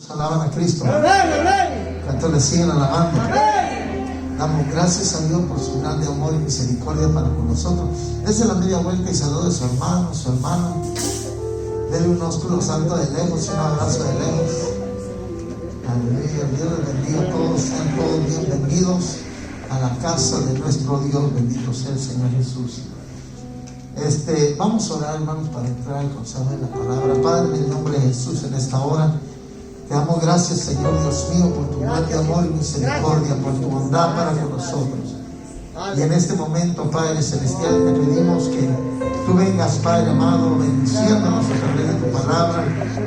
Alaban a Cristo. ¿Cuántos le siguen alabando? Damos gracias a Dios por su grande amor y misericordia para con nosotros. Dese la media vuelta y salude a su hermano, su hermana. Dele un ósculo santo de lejos y un abrazo de lejos. Aleluya. Dios les bendiga a todos. Sean todos bienvenidos a la casa de nuestro Dios. Bendito sea el Señor Jesús. Vamos a orar, hermanos, para entrar al consejo de la palabra. Padre, en el nombre de Jesús, en esta hora te damos gracias, Señor Dios mío, por tu grande amor y misericordia, por tu bondad para con nosotros. Y en este momento, Padre Celestial, te pedimos que tú vengas, Padre amado, bendiciéndonos a través de tu palabra,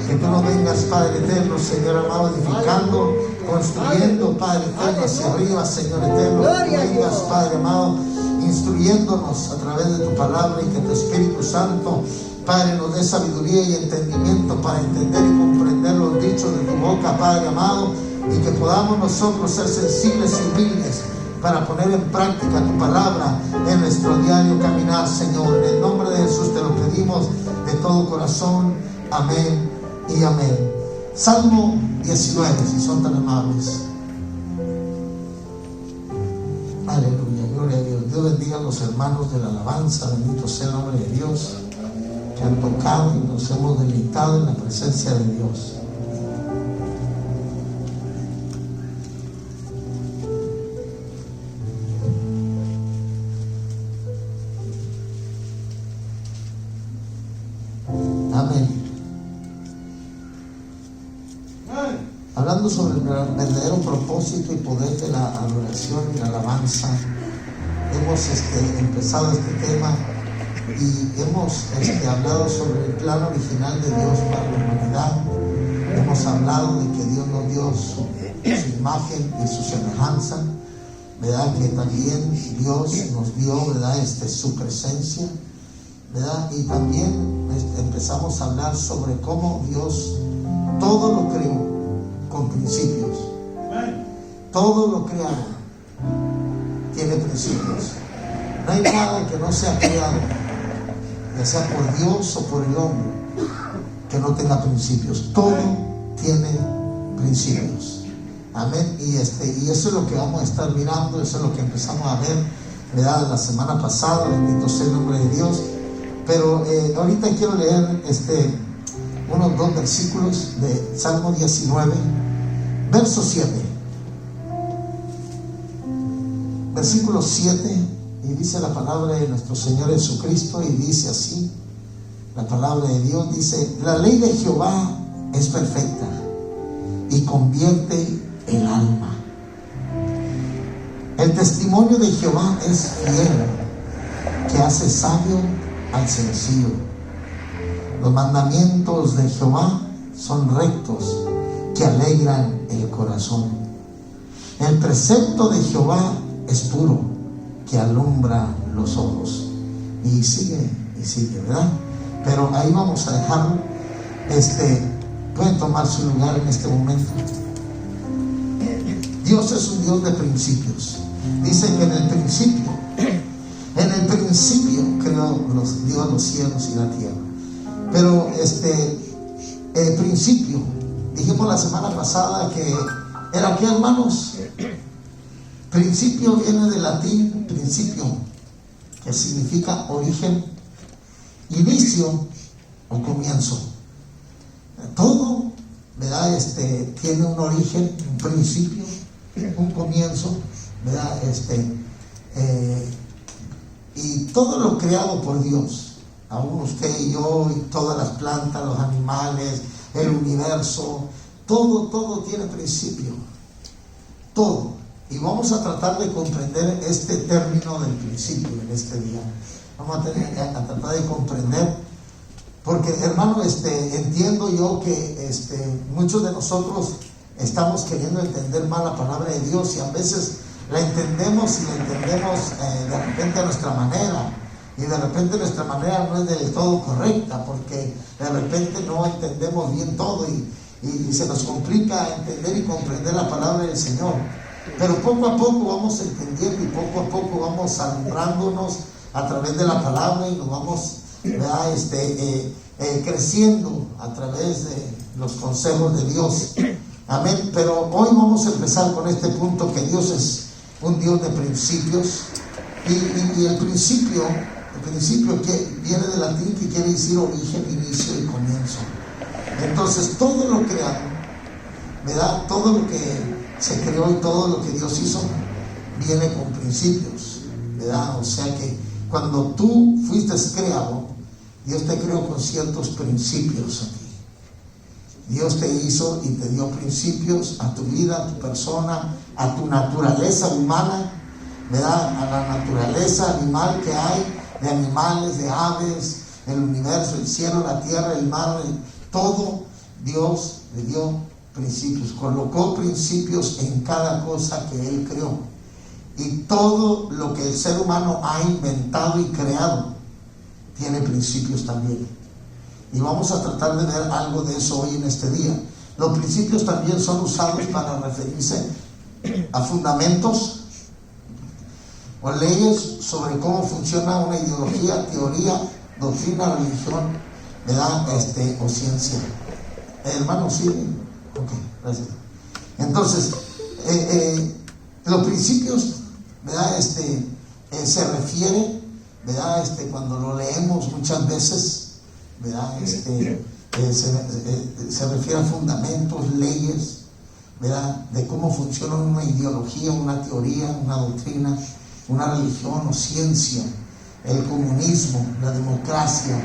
que tú nos vengas, Padre eterno, Señor amado, edificando, construyendo, Padre eterno, hacia arriba, Señor eterno, que tú vengas, Padre amado, instruyéndonos a través de tu palabra, y que tu Espíritu Santo, Padre, nos dé sabiduría y entendimiento para entender y comprender los dichos de tu boca, Padre amado, y que podamos nosotros ser sensibles y humildes para poner en práctica tu palabra en nuestro diario caminar, Señor. En el nombre de Jesús te lo pedimos de todo corazón. Amén y amén. Salmo 19, si son tan amables. Aleluya, gloria a Dios. Dios bendiga a los hermanos de la alabanza. Bendito sea el nombre de Dios, que han tocado y nos hemos deleitado en la presencia de Dios. Amén. Hablando sobre el verdadero propósito y poder de la adoración y la alabanza, hemos empezado este tema y hemos hablado sobre el plan original de Dios para la humanidad. Hemos hablado de que Dios nos dio su imagen y su semejanza, ¿verdad? Que también Dios nos dio, ¿verdad? Su presencia, ¿verdad? Y también empezamos a hablar sobre cómo Dios todo lo creó con principios. Todo lo creado tiene principios. No hay nada que no sea creado, ya sea por Dios o por el hombre, que no tenga principios. Todo tiene principios. Amén. Y eso es lo que vamos a estar mirando. Eso es lo que empezamos a ver, ¿verdad? La semana pasada. Bendito sea el nombre de Dios. Pero ahorita quiero leer unos 2 versículos de Salmo 19, verso 7. Versículo 7. Y dice la palabra de nuestro Señor Jesucristo, y dice así, la palabra de Dios dice: la ley de Jehová es perfecta y convierte el alma. El testimonio de Jehová es fiel, que hace sabio al sencillo. Los mandamientos de Jehová son rectos, que alegran el corazón. El precepto de Jehová es puro, que alumbra los ojos. Y sigue, ¿verdad? Pero ahí vamos a dejarlo. Pueden tomar su lugar en este momento. Dios es un Dios de principios. Dice que en el principio creó Dios los cielos y la tierra. Pero el principio, dijimos la semana pasada que era ¿qué, hermanos? Principio viene del latín principio, que significa origen, inicio o comienzo. Todo, ¿verdad? Tiene un origen, un principio, un comienzo, ¿verdad? Y todo lo creado por Dios, aún usted y yo, y todas las plantas, los animales, el universo, todo tiene principio, todo. Y vamos a tratar de comprender este término del principio en este día. Vamos a tratar de comprender, porque, hermano, entiendo yo que muchos de nosotros estamos queriendo entender mal la palabra de Dios, y a veces la entendemos de repente a nuestra manera, y de repente nuestra manera no es del todo correcta, porque de repente no entendemos bien todo y se nos complica entender y comprender la palabra del Señor. Pero poco a poco vamos entendiendo, y poco a poco vamos alumbrándonos a través de la palabra, y nos vamos, creciendo a través de los consejos de Dios. Amén. Pero hoy vamos a empezar con este punto, que Dios es un Dios de principios. Y el principio que viene del latín, que quiere decir origen, inicio y comienzo. Entonces todo lo creado, ¿verdad? Todo lo que se creó y todo lo que Dios hizo viene con principios, ¿verdad? O sea que cuando tú fuiste creado, Dios te creó con ciertos principios a ti. Dios te hizo y te dio principios a tu vida, a tu persona, a tu naturaleza humana, ¿verdad? A la naturaleza animal que hay, de animales, de aves, el universo, el cielo, la tierra, el mar, todo. Dios le dio principios, colocó principios en cada cosa que Él creó. Y todo lo que el ser humano ha inventado y creado tiene principios también. Y vamos a tratar de ver algo de eso hoy en este día. Los principios también son usados para referirse a fundamentos o leyes sobre cómo funciona una ideología, teoría, doctrina, religión, ¿verdad? O ciencia. Hermano, sí. Ok, gracias. Entonces, los principios, ¿verdad? Se refiere, ¿verdad? Cuando lo leemos muchas veces, ¿verdad? Se refiere a fundamentos, leyes, ¿verdad? De cómo funciona una ideología, una teoría, una doctrina, una religión o ciencia, el comunismo, la democracia,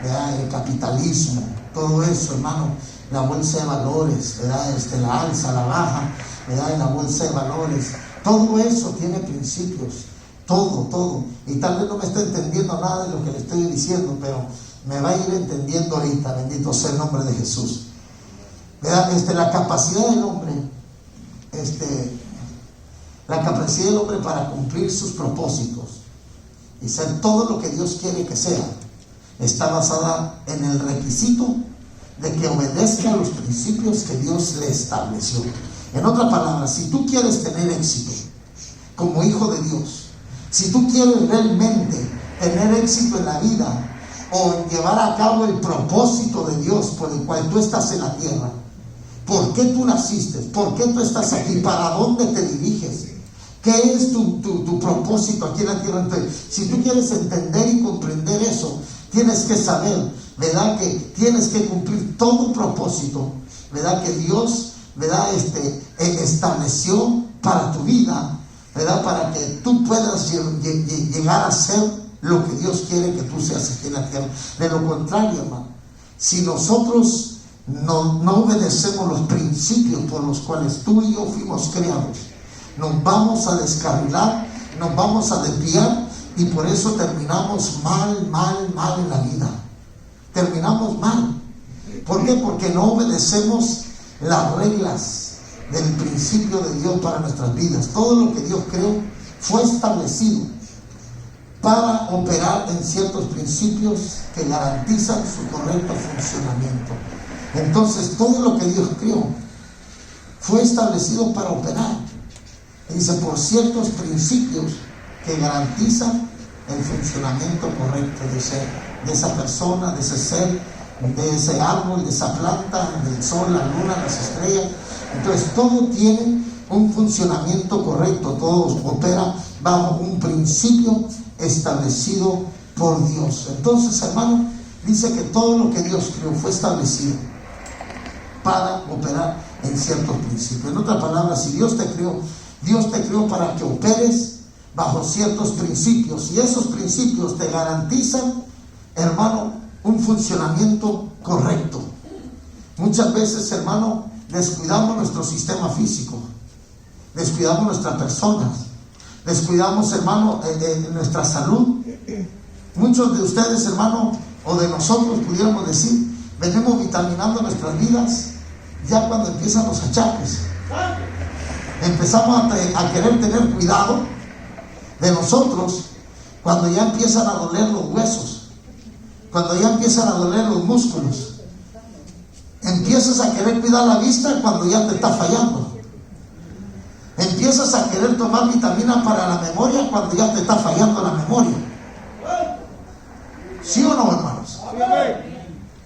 ¿verdad? El capitalismo, todo eso, hermano, la bolsa de valores, ¿verdad? La alza, la baja, ¿verdad? La bolsa de valores, todo eso tiene principios, todo. Y tal vez no me esté entendiendo nada de lo que le estoy diciendo, pero me va a ir entendiendo ahorita, bendito sea el nombre de Jesús. ¿Verdad? La capacidad del hombre, la capacidad del hombre para cumplir sus propósitos y ser todo lo que Dios quiere que sea, está basada en el requisito de que obedezca a los principios que Dios le estableció. En otras palabras, si tú quieres tener éxito como hijo de Dios, si tú quieres realmente tener éxito en la vida o llevar a cabo el propósito de Dios por el cual tú estás en la tierra, ¿por qué tú naciste? ¿Por qué tú estás aquí? ¿Para dónde te diriges? ¿Qué es tu propósito aquí en la tierra? Entonces, si tú quieres entender y comprender eso, tienes que saber, ¿verdad? Que tienes que cumplir todo propósito, ¿verdad? Que Dios, ¿verdad? Estableció para tu vida, ¿verdad? Para que tú puedas llegar a ser lo que Dios quiere que tú seas aquí en la tierra. De lo contrario, hermano, si nosotros no obedecemos los principios por los cuales tú y yo fuimos creados, nos vamos a descarrilar, nos vamos a desviar, y por eso terminamos mal en la vida. Terminamos mal. ¿Por qué? Porque no obedecemos las reglas del principio de Dios para nuestras vidas. Todo lo que Dios creó fue establecido para operar en ciertos principios que garantizan su correcto funcionamiento. Entonces, todo lo que Dios creó fue establecido para operar. Dice, por ciertos principios que garantizan el funcionamiento correcto de esa persona, de ese ser, de ese árbol, de esa planta, del sol, la luna, las estrellas. Entonces, todo tiene un funcionamiento correcto, todo opera bajo un principio establecido por Dios. Entonces, hermano, dice que todo lo que Dios creó fue establecido para operar en ciertos principios. En otras palabras, si Dios te creó para que operes bajo ciertos principios, y esos principios te garantizan, hermano, un funcionamiento correcto. Muchas veces, hermano, descuidamos nuestro sistema físico, descuidamos nuestras personas, descuidamos, hermano, nuestra salud. Muchos de ustedes, hermano, o de nosotros, pudiéramos decir, venimos vitaminando nuestras vidas ya cuando empiezan los achaques. Empezamos a querer tener cuidado de nosotros cuando ya empiezan a doler los huesos, cuando ya empiezan a doler los músculos. Empiezas a querer cuidar la vista cuando ya te está fallando. Empiezas a querer tomar vitamina para la memoria cuando ya te está fallando la memoria. ¿Sí o no, hermanos?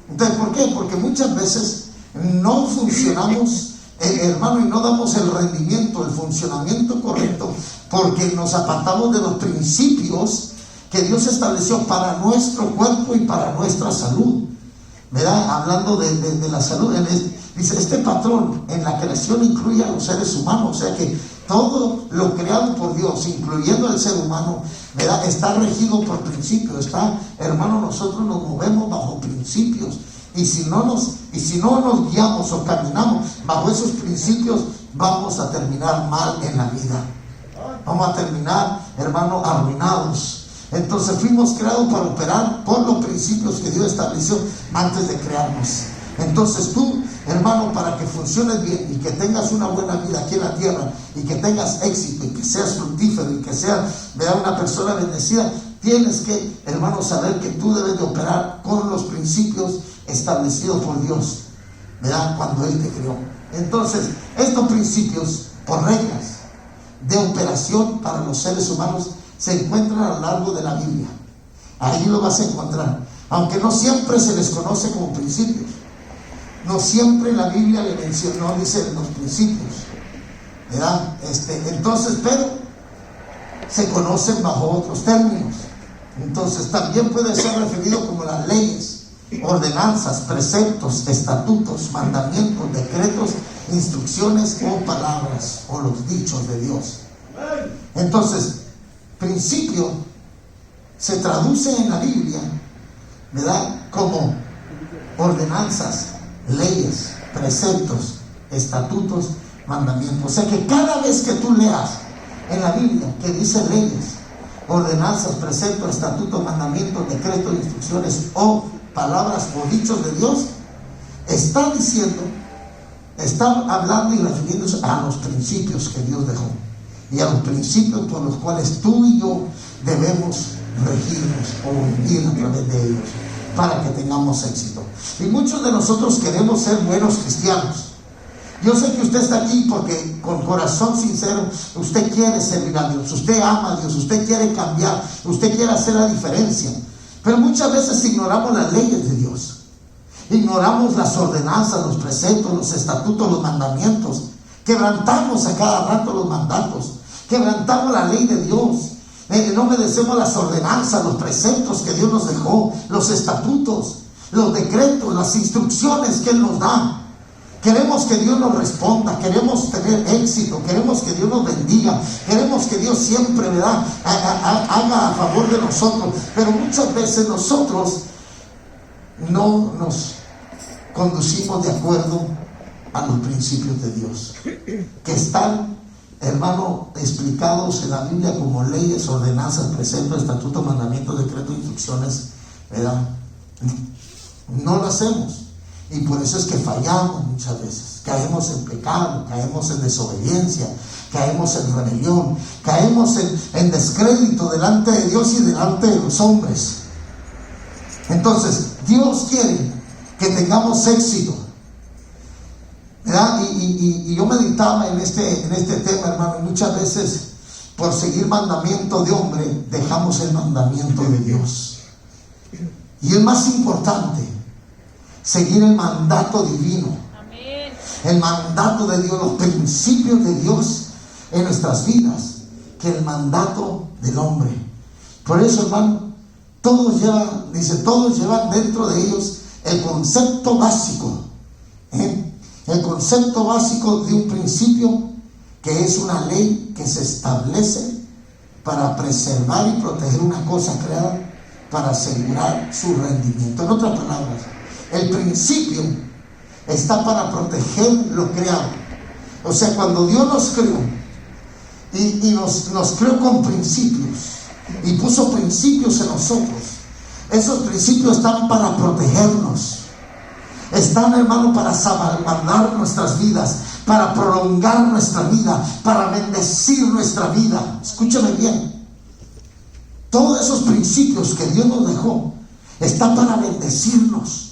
Entonces, ¿por qué? Porque muchas veces no funcionamos hermano, y no damos el rendimiento, el funcionamiento correcto, porque nos apartamos de los principios que Dios estableció para nuestro cuerpo y para nuestra salud. ¿Verdad? Hablando de la salud, dice, este patrón en la creación incluye a los seres humanos, o sea que todo lo creado por Dios, incluyendo el ser humano, ¿verdad?, está regido por principios. Hermano, nosotros nos movemos bajo principios, y si no nos guiamos o caminamos bajo esos principios, vamos a terminar mal en la vida. Vamos a terminar, hermano, arruinados. Entonces fuimos creados para operar por los principios que Dios estableció antes de crearnos. Entonces tú, hermano, para que funciones bien y que tengas una buena vida aquí en la tierra, y que tengas éxito y que seas fructífero y que seas, ¿verdad?, una persona bendecida, tienes que, hermano, saber que tú debes de operar con los principios establecidos por Dios, ¿verdad?, cuando Él te creó. Entonces, estos principios, por reglas de operación para los seres humanos, se encuentran a lo largo de la Biblia. Ahí lo vas a encontrar, aunque no siempre se les conoce como principios. No siempre la Biblia le mencionó, dice, los principios, ¿verdad? Entonces, pero se conocen bajo otros términos. Entonces también puede ser referido como las leyes, ordenanzas, preceptos, estatutos, mandamientos, decretos, instrucciones o palabras, o los dichos de Dios. Entonces, principio se traduce en la Biblia, ¿verdad?, como ordenanzas, leyes, preceptos, estatutos, mandamientos. O sea que cada vez que tú leas en la Biblia que dice leyes, ordenanzas, preceptos, estatutos, mandamientos, decretos, instrucciones o palabras o dichos de Dios, está diciendo, está hablando y refiriéndose a los principios que Dios dejó, y a los principios por los cuales tú y yo debemos regirnos o vivir a través de ellos para que tengamos éxito. Y muchos de nosotros queremos ser buenos cristianos. Yo sé que usted está aquí porque con corazón sincero usted quiere servir a Dios, usted ama a Dios, usted quiere cambiar, usted quiere hacer la diferencia. Pero muchas veces ignoramos las leyes de Dios, ignoramos las ordenanzas, los preceptos, los estatutos, los mandamientos. Quebrantamos a cada rato los mandatos, quebrantamos la ley de Dios. No obedecemos las ordenanzas, los preceptos que Dios nos dejó, los estatutos, los decretos, las instrucciones que Él nos da. Queremos que Dios nos responda, queremos tener éxito, queremos que Dios nos bendiga, queremos que Dios siempre, ¿verdad?, haga a favor de nosotros. Pero muchas veces nosotros no nos conducimos de acuerdo a los principios de Dios, que están, hermano, explicados en la Biblia como leyes, ordenanzas, preceptos, estatutos, mandamientos, decretos, instrucciones, ¿verdad? No lo hacemos, y por eso es que fallamos muchas veces. Caemos en pecado, caemos en desobediencia, caemos en rebelión, caemos en descrédito delante de Dios y delante de los hombres. Entonces Dios quiere que tengamos éxito, ¿verdad? Y yo meditaba en este tema, hermano, y muchas veces por seguir mandamiento de hombre dejamos el mandamiento de Dios. Y es más importante seguir el mandato divino, amén, el mandato de Dios, los principios de Dios en nuestras vidas, que el mandato del hombre. Por eso, hermano, todos llevan dentro de ellos el concepto básico, el concepto básico de un principio que es una ley que se establece para preservar y proteger una cosa creada, para asegurar su rendimiento. En otras palabras, el principio está para proteger lo creado. O sea, cuando Dios nos creó y nos creó con principios y puso principios en nosotros, esos principios están para protegernos. Están, hermano, para salvaguardar nuestras vidas, para prolongar nuestra vida, para bendecir nuestra vida. Escúchame bien. Todos esos principios que Dios nos dejó están para bendecirnos.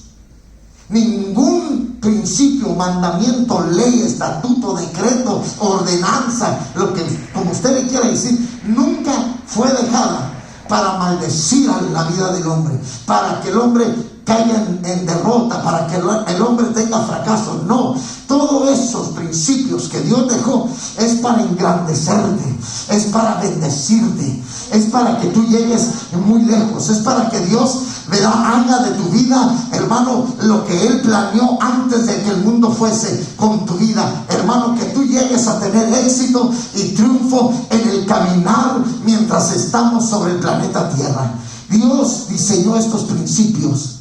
Ningún principio, mandamiento, ley, estatuto, decreto, ordenanza, lo que como usted le quiera decir, nunca fue dejada para maldecir a la vida del hombre, para que el hombre caiga en derrota, para que el hombre tenga fracaso. No, todos esos principios que Dios dejó es para engrandecerte, es para bendecirte, es para que tú llegues muy lejos, es para que Dios, ¿verdad?, haga de tu vida, hermano, lo que Él planeó antes de que el mundo fuese con tu vida, hermano, que tú llegues a tener éxito y triunfo en el caminar mientras estamos sobre el planeta Tierra. Dios diseñó estos principios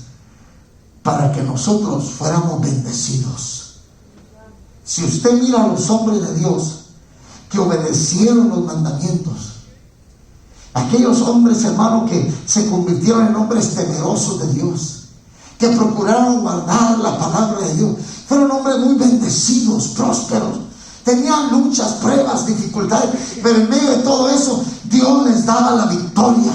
para que nosotros fuéramos bendecidos. Si usted mira a los hombres de Dios que obedecieron los mandamientos, aquellos hombres, hermano, que se convirtieron en hombres temerosos de Dios, que procuraron guardar la palabra de Dios, fueron hombres muy bendecidos, prósperos. Tenían luchas, pruebas, dificultades, pero en medio de todo eso Dios les daba la victoria,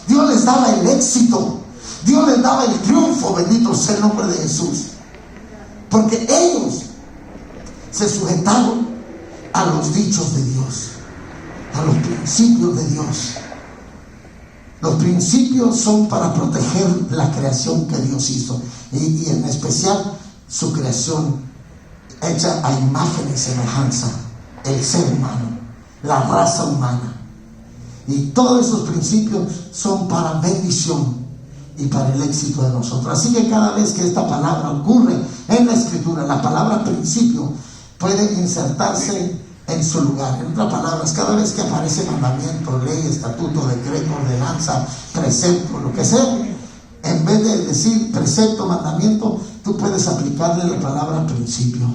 Dios les daba el éxito, Dios les daba el triunfo. Bendito sea el nombre de Jesús, porque ellos se sujetaron a los dichos de Dios, a los principios de Dios. Los principios son para proteger la creación que Dios hizo, y en especial su creación hecha a imagen y semejanza, el ser humano, la raza humana. Y todos esos principios son para bendición y para el éxito de nosotros. Así que cada vez que esta palabra ocurre en la Escritura, la palabra principio puede insertarse en su lugar. En otras palabras, cada vez que aparece mandamiento, ley, estatuto, decreto, ordenanza, precepto, lo que sea, en vez de decir precepto, mandamiento, tú puedes aplicarle la palabra principio.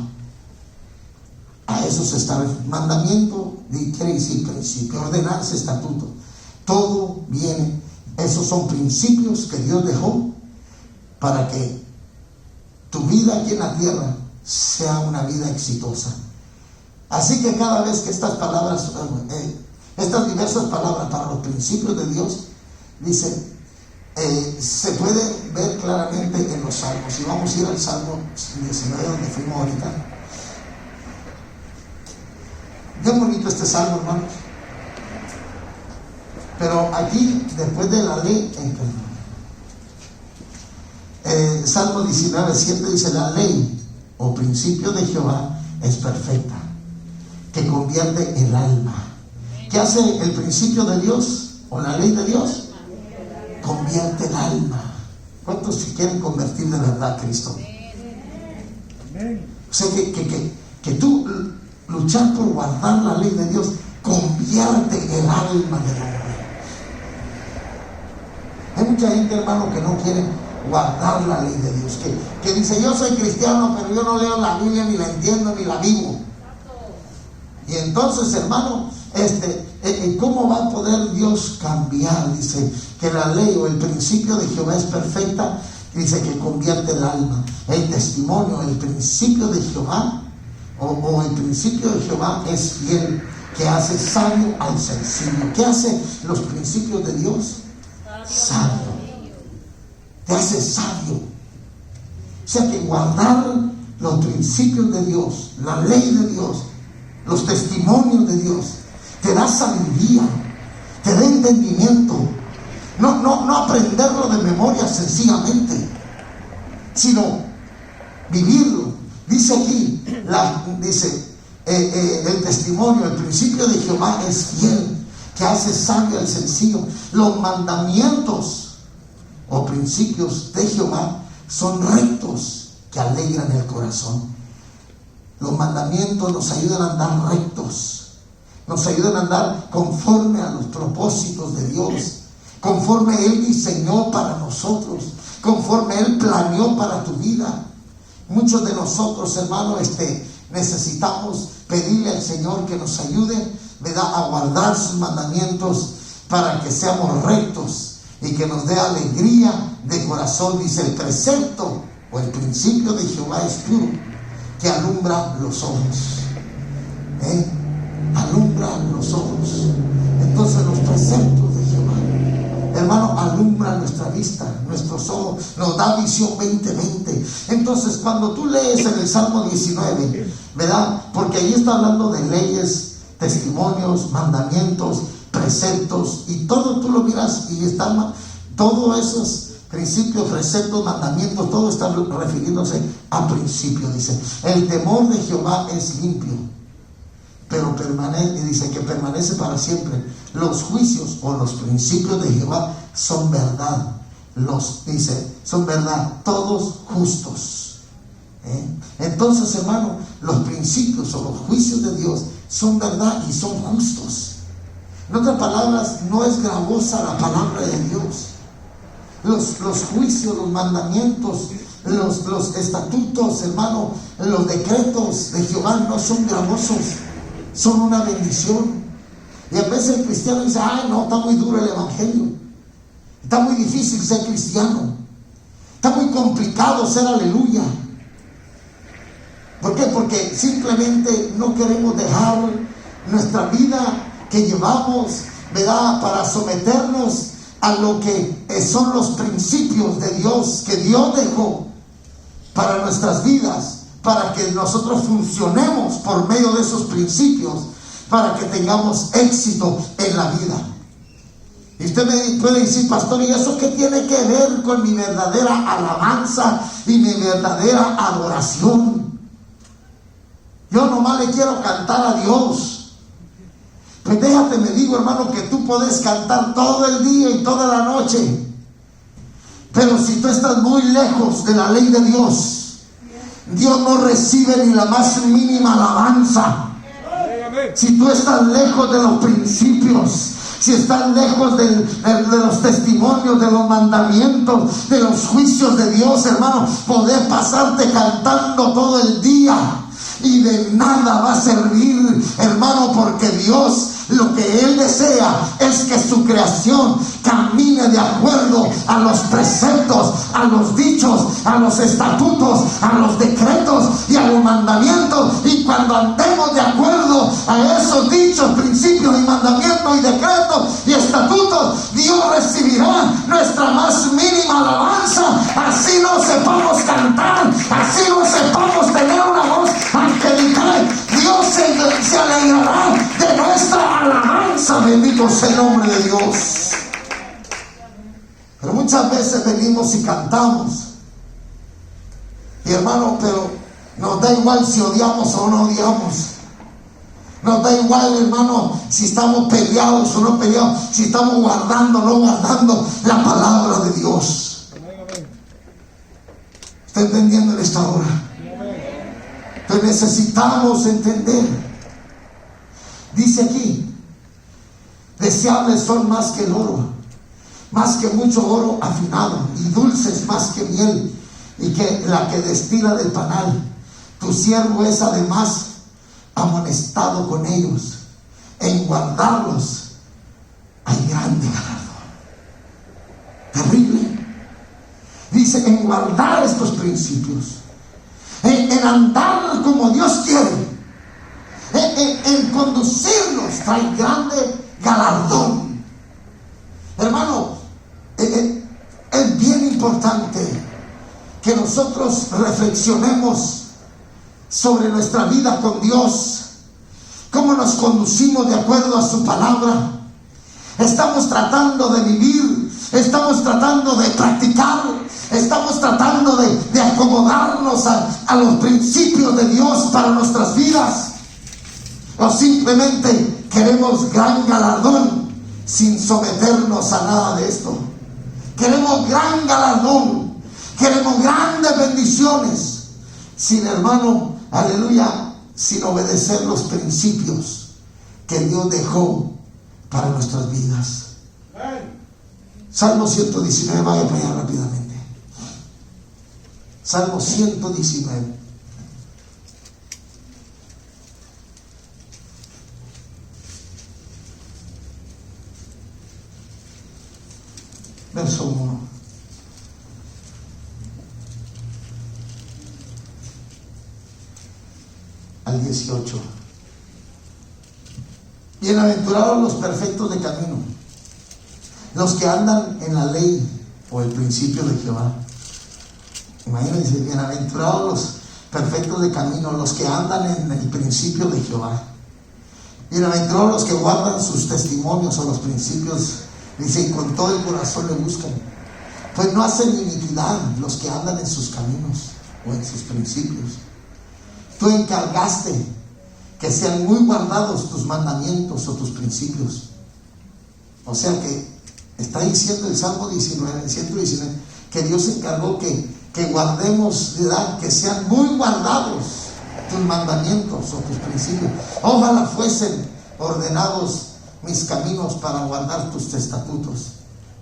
A eso se está refiriendo. Mandamiento quiere decir principio, ordenanza, estatuto. Todo viene. Esos son principios que Dios dejó para que tu vida aquí en la tierra sea una vida exitosa. Así que cada vez que estas palabras, estas diversas palabras para los principios de Dios, dice, se puede ver claramente en los salmos. Y vamos a ir al Salmo 19, donde fuimos ahorita. Bien bonito este salmo, hermanos. Pero aquí, después de la ley, Salmo 19, 7 dice: la ley o principio de Jehová es perfecta, que convierte el alma. ¿Qué hace el principio de Dios o la ley de Dios? Convierte el alma. ¿Cuántos se quieren convertir de verdad a Cristo? O sea que tú luchar por guardar la ley de Dios convierte el alma del hombre. Hay mucha gente, hermano, que no quiere guardar la ley de Dios, que dice: yo soy cristiano, pero yo no leo la Biblia, ni la entiendo, ni la vivo. Y entonces, hermano, ¿cómo va a poder Dios cambiar? Dice que la ley o el principio de Jehová es perfecta, dice que convierte el alma. El testimonio, el principio de Jehová o el principio de Jehová es fiel, que hace sabio al sencillo. ¿Qué hace los principios de Dios? Sabio. Te hace sabio. O sea que guardar los principios de Dios, la ley de Dios, los testimonios de Dios, te da sabiduría, te da entendimiento. No aprenderlo de memoria sencillamente, sino vivirlo. Dice aquí, el testimonio, el principio de Jehová es fiel, que hace sabio al sencillo. Los mandamientos o principios de Jehová son rectos, que alegran el corazón. Los mandamientos nos ayudan a andar rectos, nos ayudan a andar conforme a los propósitos de Dios, conforme Él diseñó para nosotros, conforme Él planeó para tu vida. Muchos de nosotros, hermanos, necesitamos pedirle al Señor que nos ayude, ¿verdad?, a guardar sus mandamientos para que seamos rectos y que nos dé alegría de corazón. Dice: el precepto o el principio de Jehová es puro, que alumbra los ojos. Alumbra los ojos. Entonces los preceptos de Jehová, hermano, alumbra nuestra vista, nuestros ojos, nos da visión 20/20. Entonces cuando tú lees en el Salmo 19, ¿verdad?, porque ahí está hablando de leyes, testimonios, mandamientos, preceptos, y todo tú lo miras y está, todo eso principios, preceptos, mandamientos, todo está refiriéndose a principio. Dice, el temor de Jehová es limpio, pero dice que permanece para siempre. Los juicios o los principios de Jehová son verdad. Son verdad, todos justos. Entonces, hermano, los principios o los juicios de Dios son verdad y son justos. En otras palabras, no es gravosa la palabra de Dios. Los juicios, los mandamientos, los estatutos, hermano, los decretos de Jehová no son gravosos, son una bendición. Y a veces el cristiano dice, ay no, está muy duro el evangelio, está muy difícil ser cristiano, está muy complicado ser aleluya. ¿Por qué? Porque simplemente no queremos dejar nuestra vida que llevamos, ¿verdad?, para someternos a lo que son los principios de Dios, que Dios dejó para nuestras vidas, para que nosotros funcionemos por medio de esos principios, para que tengamos éxito en la vida. Y usted me puede decir, pastor, ¿y eso qué tiene que ver con mi verdadera alabanza y mi verdadera adoración? Yo nomás le quiero cantar a Dios. Pues déjate, me digo, hermano, que tú puedes cantar todo el día y toda la noche, pero si tú estás muy lejos de la ley de Dios, Dios no recibe ni la más mínima alabanza. Si tú estás lejos de los principios, si estás lejos de los testimonios, de los mandamientos, de los juicios de Dios, hermano, poder pasarte cantando todo el día y de nada va a servir, hermano, porque Dios, lo que Él desea es que su creación camine de acuerdo a los preceptos, a los dichos, a los estatutos, a los decretos y a los mandamientos. Y cuando andemos de acuerdo a esos dichos, principios y mandamientos y decretos y estatutos, Dios recibirá nuestra más mínima alabanza. Así no sepamos cantar, así no sepamos tener una voz angelical, Dios se alegrará de nuestra alabanza. Bendito sea el nombre de Dios. Pero muchas veces venimos y cantamos, y hermano, pero nos da igual si odiamos o no odiamos. Nos da igual, hermano, si estamos peleados o no peleados, si estamos guardando o no guardando la palabra de Dios. ¿Está entendiendo en esta hora? Entonces necesitamos entender. Dice aquí, deseables son más que el oro, más que mucho oro afinado, y dulces más que miel, y que la que destila del panal. Tu siervo es además amonestado con ellos. En guardarlos hay grande galardón. Terrible. Dice, en guardar estos principios, en andar como Dios quiere, en conducirnos, trae grande galardón. Hermano, es bien importante que nosotros reflexionemos sobre nuestra vida con Dios, cómo nos conducimos de acuerdo a su palabra. Estamos tratando de vivir, estamos tratando de practicar, estamos tratando de acomodarnos a los principios de Dios para nuestras vidas, o simplemente queremos gran galardón sin someternos a nada de esto. Queremos gran galardón, queremos grandes bendiciones sin, hermano, aleluya, sin obedecer los principios que Dios dejó para nuestras vidas. Salmo 119, vaya para allá rápidamente. Salmo 119. Verso 1. Al 18. Bienaventurados los perfectos de camino, los que andan en la ley o el principio de Jehová. Imagínense, bienaventurados los perfectos de camino, los que andan en el principio de Jehová. Bienaventurados los que guardan sus testimonios o los principios. Dice, y con todo el corazón le buscan. pues no hacen iniquidad los que andan en sus caminos o en sus principios. Tú encargaste que sean muy guardados tus mandamientos o tus principios. O sea que está diciendo el Salmo 119, que Dios encargó que guardemos, ¿verdad? Que sean muy guardados tus mandamientos o tus principios. Ojalá fuesen ordenados mis caminos para guardar tus estatutos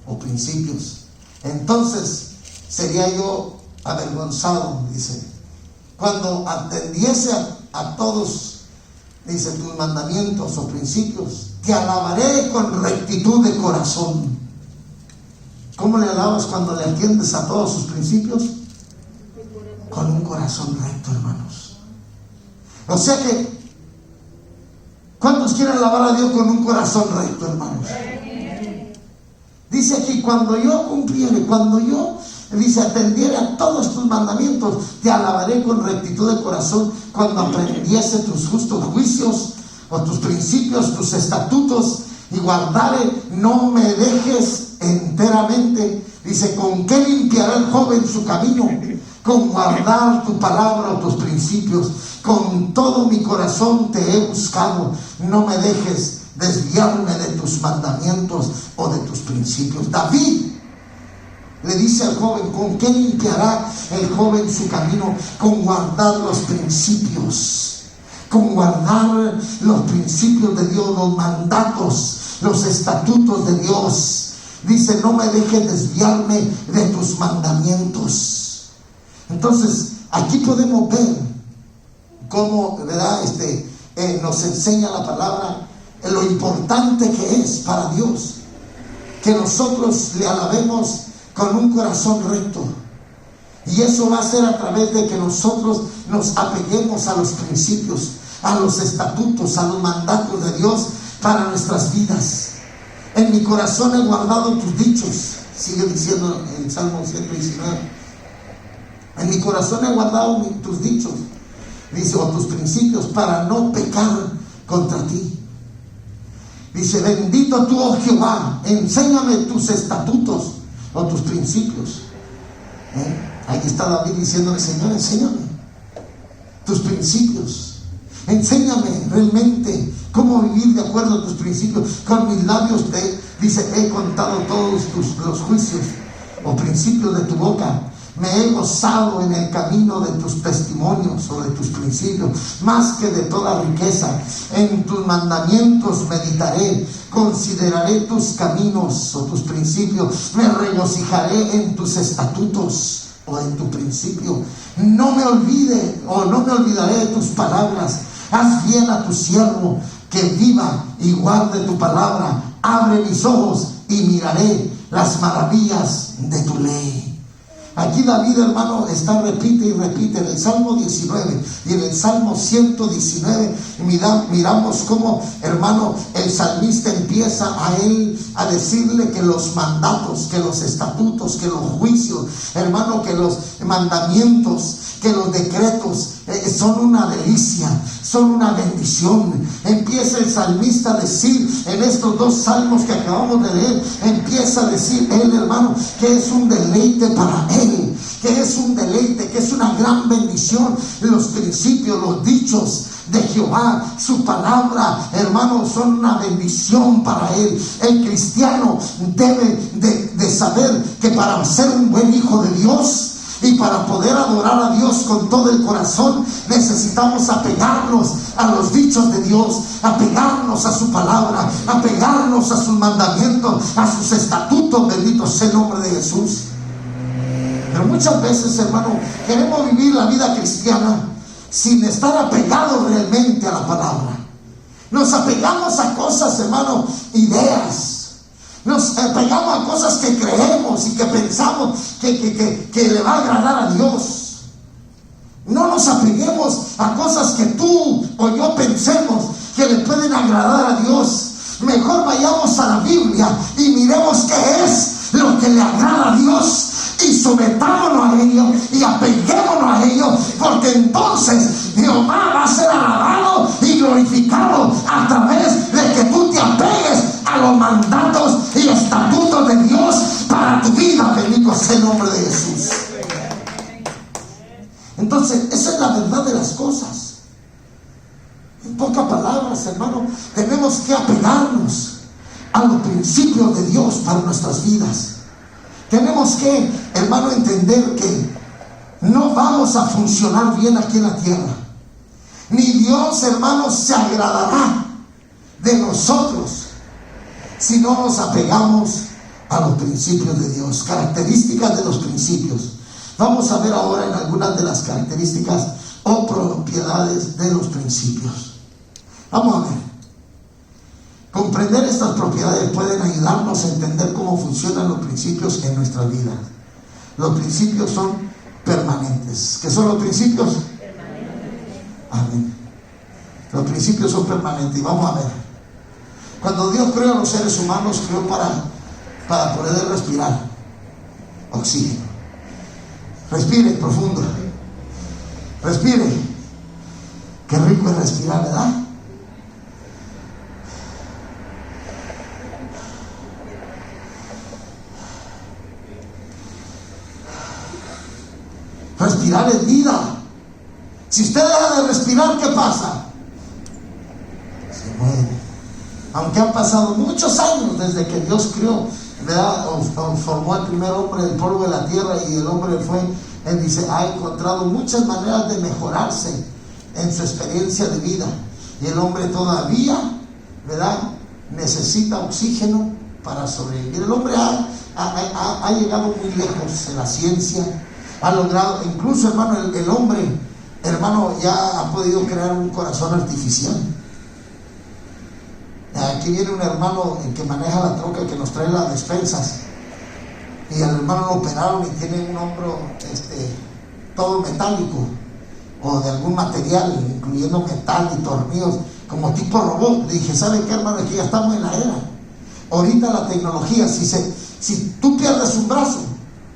o principios. Entonces sería yo avergonzado, dice, cuando atendiese a todos, dice, tus mandamientos o principios. Te alabaré con rectitud de corazón. ¿Cómo le alabas cuando le atiendes a todos sus principios? Con un corazón recto, hermanos. O sea que, ¿cuántos quieren alabar a Dios con un corazón recto, hermanos? Dice aquí, cuando yo cumpliere, dice, atendiere a todos tus mandamientos, te alabaré con rectitud de corazón, cuando aprendiese tus justos juicios, o tus principios, tus estatutos, y guardare, no me dejes enteramente. Dice, ¿con qué limpiará el joven su camino? Con guardar tu palabra o tus principios. Con todo mi corazón te he buscado, no me dejes desviarme de tus mandamientos o de tus principios. David le dice al joven, ¿con qué limpiará el joven su camino? Con guardar los principios, con guardar los principios de Dios, los mandatos, los estatutos de Dios. Dice, no me dejes desviarme de tus mandamientos. Entonces, aquí podemos ver cómo, ¿verdad? Nos enseña la palabra lo importante que es para Dios que nosotros le alabemos con un corazón recto. Y eso va a ser a través de que nosotros nos apeguemos a los principios, a los estatutos, a los mandatos de Dios para nuestras vidas. En mi corazón he guardado tus dichos, sigue diciendo el Salmo 119. En mi corazón he guardado tus dichos, dice, o tus principios, para no pecar contra ti. Dice, bendito tú, oh Jehová, enséñame tus estatutos o tus principios. Ahí está David diciéndole, Señor, enséñame tus principios. Enséñame realmente cómo vivir de acuerdo a tus principios. Con mis labios dice, he contado todos los juicios o principios de tu boca. Me he gozado en el camino de tus testimonios o de tus principios, más que de toda riqueza. En tus mandamientos meditaré, consideraré tus caminos o tus principios. Me regocijaré en tus estatutos o en tu principio. No me olvidaré de tus palabras. Haz bien a tu siervo, que viva y guarde tu palabra. Abre mis ojos y miraré las maravillas de tu ley. Aquí David, hermano, repite y repite en el Salmo 19 y en el Salmo 119. Miramos cómo, hermano, el salmista empieza a decirle que los mandatos, que los estatutos, que los juicios, hermano, que los mandamientos, que los decretos son una delicia, son una bendición. Empieza el salmista a decir en estos dos salmos que acabamos de leer, empieza a decir él, hermano, que es un deleite para él, que es un deleite, que es una gran bendición. Los principios, los dichos de Jehová, su palabra, hermano, son una bendición para él. El cristiano debe de saber que para ser un buen hijo de Dios y para poder adorar a Dios con todo el corazón, necesitamos apegarnos a los dichos de Dios, apegarnos a su palabra, apegarnos a sus mandamientos, a sus estatutos. Bendito sea el nombre de Jesús. Pero muchas veces, hermano, queremos vivir la vida cristiana sin estar apegados realmente a la palabra. Nos apegamos a cosas, hermano, ideas. Nos apegamos a cosas que creemos y que pensamos que le va a agradar a Dios. No nos apeguemos a cosas que tú o yo pensemos que le pueden agradar a Dios. Mejor vayamos a la Biblia y miremos qué es lo que le agrada a Dios y sometámonos a ello y apeguémonos a ello, porque entonces Jehová va a ser alabado y glorificado a través de que tú te apegues a los mandatos y estatutos de Dios para tu vida. Bendito sea pocas palabras, hermano, tenemos que apegarnos a los principios de Dios para nuestras vidas. Tenemos que, hermano, entender que no vamos a funcionar bien aquí en la tierra. Ni Dios, hermano, se agradará de nosotros si no nos apegamos a los principios de Dios. Características de los principios. Vamos a ver ahora en algunas de las características o propiedades de los principios. Vamos a ver. Comprender estas propiedades pueden ayudarnos a entender cómo funcionan los principios en nuestra vida. Los principios son permanentes. ¿Qué son los principios? Permanentes. Amén. Los principios son permanentes. Y vamos a ver. Cuando Dios creó a los seres humanos, creó para poder respirar oxígeno. Respire profundo. Respire. Qué rico es respirar, ¿verdad? Respirar es vida. Si usted deja de respirar, ¿qué pasa? Se muere. Aunque han pasado muchos años desde que Dios creó, ¿verdad? O formó al primer hombre del polvo de la tierra, y el hombre él dice, ha encontrado muchas maneras de mejorarse en su experiencia de vida, y el hombre todavía, ¿verdad?, necesita oxígeno para sobrevivir. El hombre ha llegado muy lejos en la ciencia, ha logrado, incluso, hermano, el hombre, hermano, ya ha podido crear un corazón artificial. Aquí viene un hermano que maneja la troca, que nos trae las despensas, y al hermano lo operaron y tiene un hombro todo metálico, o de algún material, incluyendo metal y tornillos, como tipo robot. Le dije, ¿sabe qué, hermano? Aquí ya estamos en la era. Ahorita la tecnología, si tú pierdes un brazo,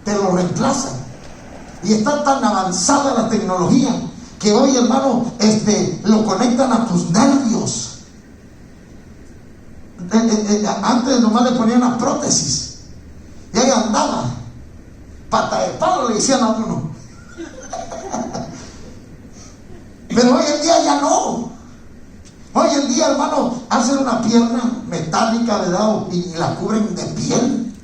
te lo reemplazan. Y está tan avanzada la tecnología que hoy, hermano, lo conectan a tus nervios. Antes nomás le ponían una prótesis y ahí andaba, pata de palo le decían a uno. Pero hoy en día ya no. Hoy en día, hermano, hacen una pierna metálica, ¿verdad?, y la cubren de piel,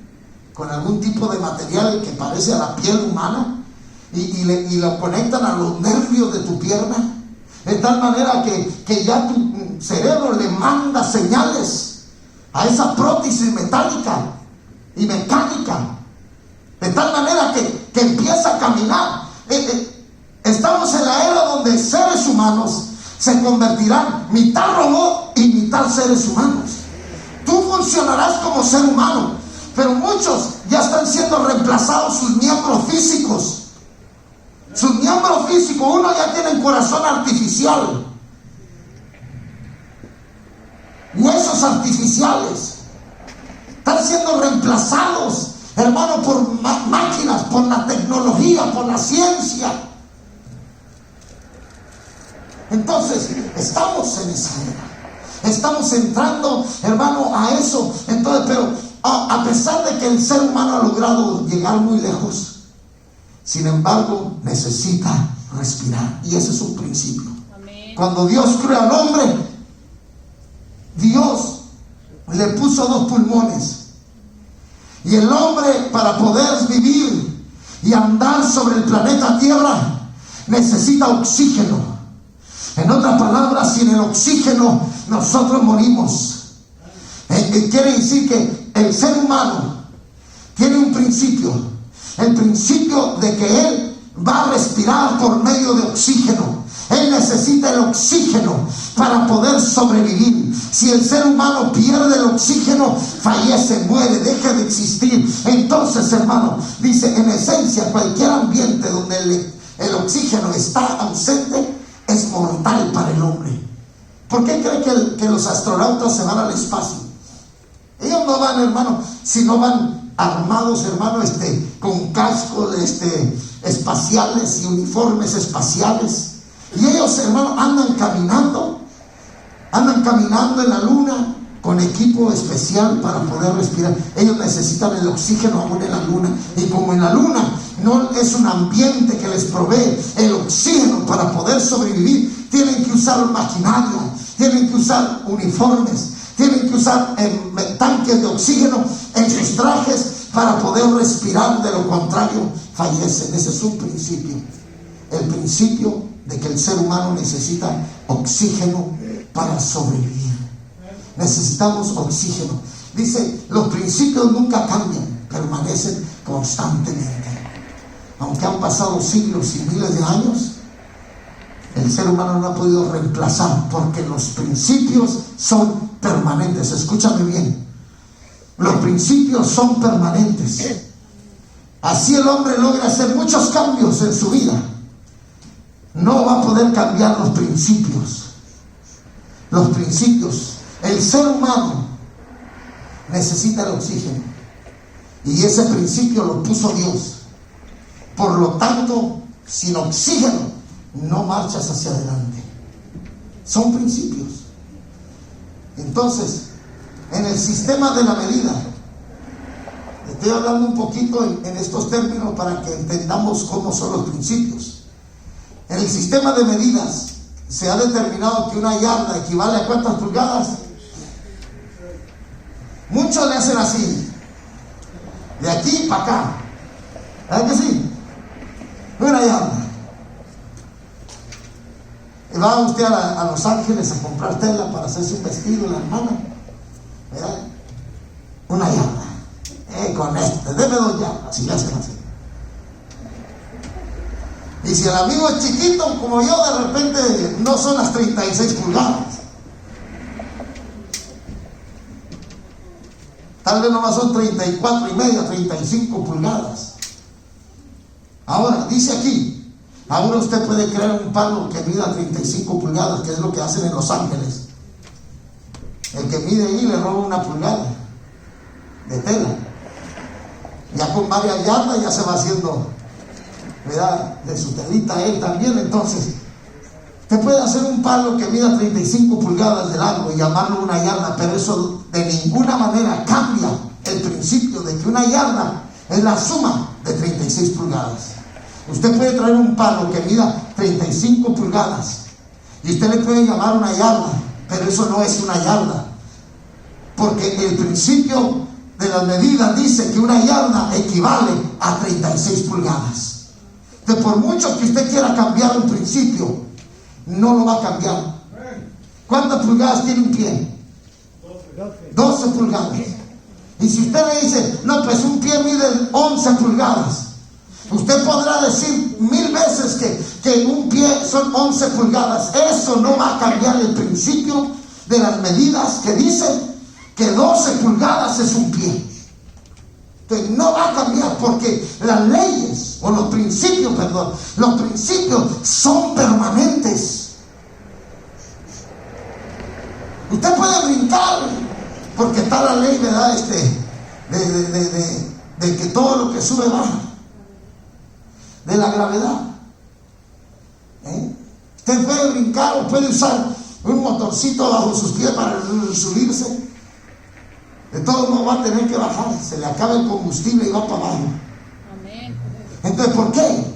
con algún tipo de material que parece a la piel humana, y lo conectan a los nervios de tu pierna, de tal manera que ya tu cerebro le manda señales a esa prótesis metálica y mecánica, de tal manera que empieza a caminar. Estamos en la era donde seres humanos se convertirán mitad robot y mitad seres humanos. Tú funcionarás como ser humano, pero muchos ya están siendo reemplazados sus miembros físicos. Sus miembros físicos, uno ya tiene corazón artificial, huesos artificiales, están siendo reemplazados, hermano, por máquinas, por la tecnología, por la ciencia. Entonces, estamos en esa era, estamos entrando, hermano, a eso. Entonces, pero a pesar de que el ser humano ha logrado llegar muy lejos, sin embargo, necesita respirar, y ese es un principio. Amén. Cuando Dios creó al hombre, Dios le puso 2 pulmones, y el hombre, para poder vivir y andar sobre el planeta Tierra, necesita oxígeno. En otras palabras, sin el oxígeno nosotros morimos. Quiere decir que el ser humano tiene un principio, el principio de que él va a respirar por medio de oxígeno. Él necesita el oxígeno para poder sobrevivir. Si el ser humano pierde el oxígeno, fallece, muere, deja de existir. Entonces, hermano, dice, en esencia, cualquier ambiente donde el oxígeno está ausente es mortal para el hombre. ¿Por qué cree que los astronautas se van al espacio? Ellos no van, hermano, si no van armados, hermano, con cascos espaciales y uniformes espaciales. Y ellos, hermano, andan caminando en la luna, con equipo especial para poder respirar. Ellos necesitan el oxígeno aún en la luna, y como en la luna no es un ambiente que les provee el oxígeno para poder sobrevivir, tienen que usar maquinaria, tienen que usar uniformes, tienen que usar tanques de oxígeno en sus trajes para poder respirar, de lo contrario fallecen. Ese es un principio, el principio de que el ser humano necesita oxígeno para sobrevivir. Necesitamos oxígeno. Dice, los principios nunca cambian, permanecen constantemente. Aunque han pasado siglos y miles de años, el ser humano no ha podido reemplazar, porque los principios son permanentes. Escúchame bien, los principios son permanentes. Así el hombre logra hacer muchos cambios en su vida, no va a poder cambiar los principios. Los principios. El ser humano necesita el oxígeno, y ese principio lo puso Dios. Por lo tanto, sin oxígeno no marchas hacia adelante. Son principios. Entonces, en el sistema de la medida, estoy hablando un poquito en estos términos para que entendamos cómo son los principios. En el sistema de medidas se ha determinado que una yarda equivale a ¿cuántas pulgadas? Muchos le hacen así, de aquí para acá. ¿Verdad que sí? Una yarda. Y va usted a Los Ángeles a comprar tela para hacerse un vestido, la hermana, ¿verdad? Una yarda. Con deme 2 yardas, si le hacen así. Y si el amigo es chiquito como yo, de repente no son las 36 pulgadas. Tal vez nomás son 34 y media, 35 pulgadas. Ahora, dice aquí, ahora usted puede crear un palo que mida 35 pulgadas, que es lo que hacen en Los Ángeles. El que mide ahí le roba 1 pulgada de tela. Ya con varias yardas ya se va haciendo, ¿verdad?, de su telita él también. Entonces, usted puede hacer un palo que mida 35 pulgadas de largo y llamarlo una yarda, pero eso de ninguna manera cambia el principio de que una yarda es la suma de 36 pulgadas. Usted puede traer un palo que mida 35 pulgadas y usted le puede llamar una yarda, pero eso no es una yarda, porque el principio de las medidas dice que una yarda equivale a 36 pulgadas. Entonces, por mucho que usted quiera cambiar un principio, no lo va a cambiar. ¿Cuántas pulgadas tiene un pie? 12 pulgadas. Y si usted le dice, no, pues un pie mide 11 pulgadas, usted podrá decir 1000 veces que un pie son 11 pulgadas. Eso no va a cambiar el principio de las medidas que dicen que 12 pulgadas es un pie. Entonces no va a cambiar, porque las leyes, o los principios son permanentes. Usted puede brincar, porque está la ley, ¿verdad?, de que todo lo que sube baja, de la gravedad. Usted puede brincar o puede usar un motorcito bajo sus pies para subirse. De todos modos va a tener que bajar, se le acaba el combustible y va para abajo. Amén. Entonces, ¿por qué?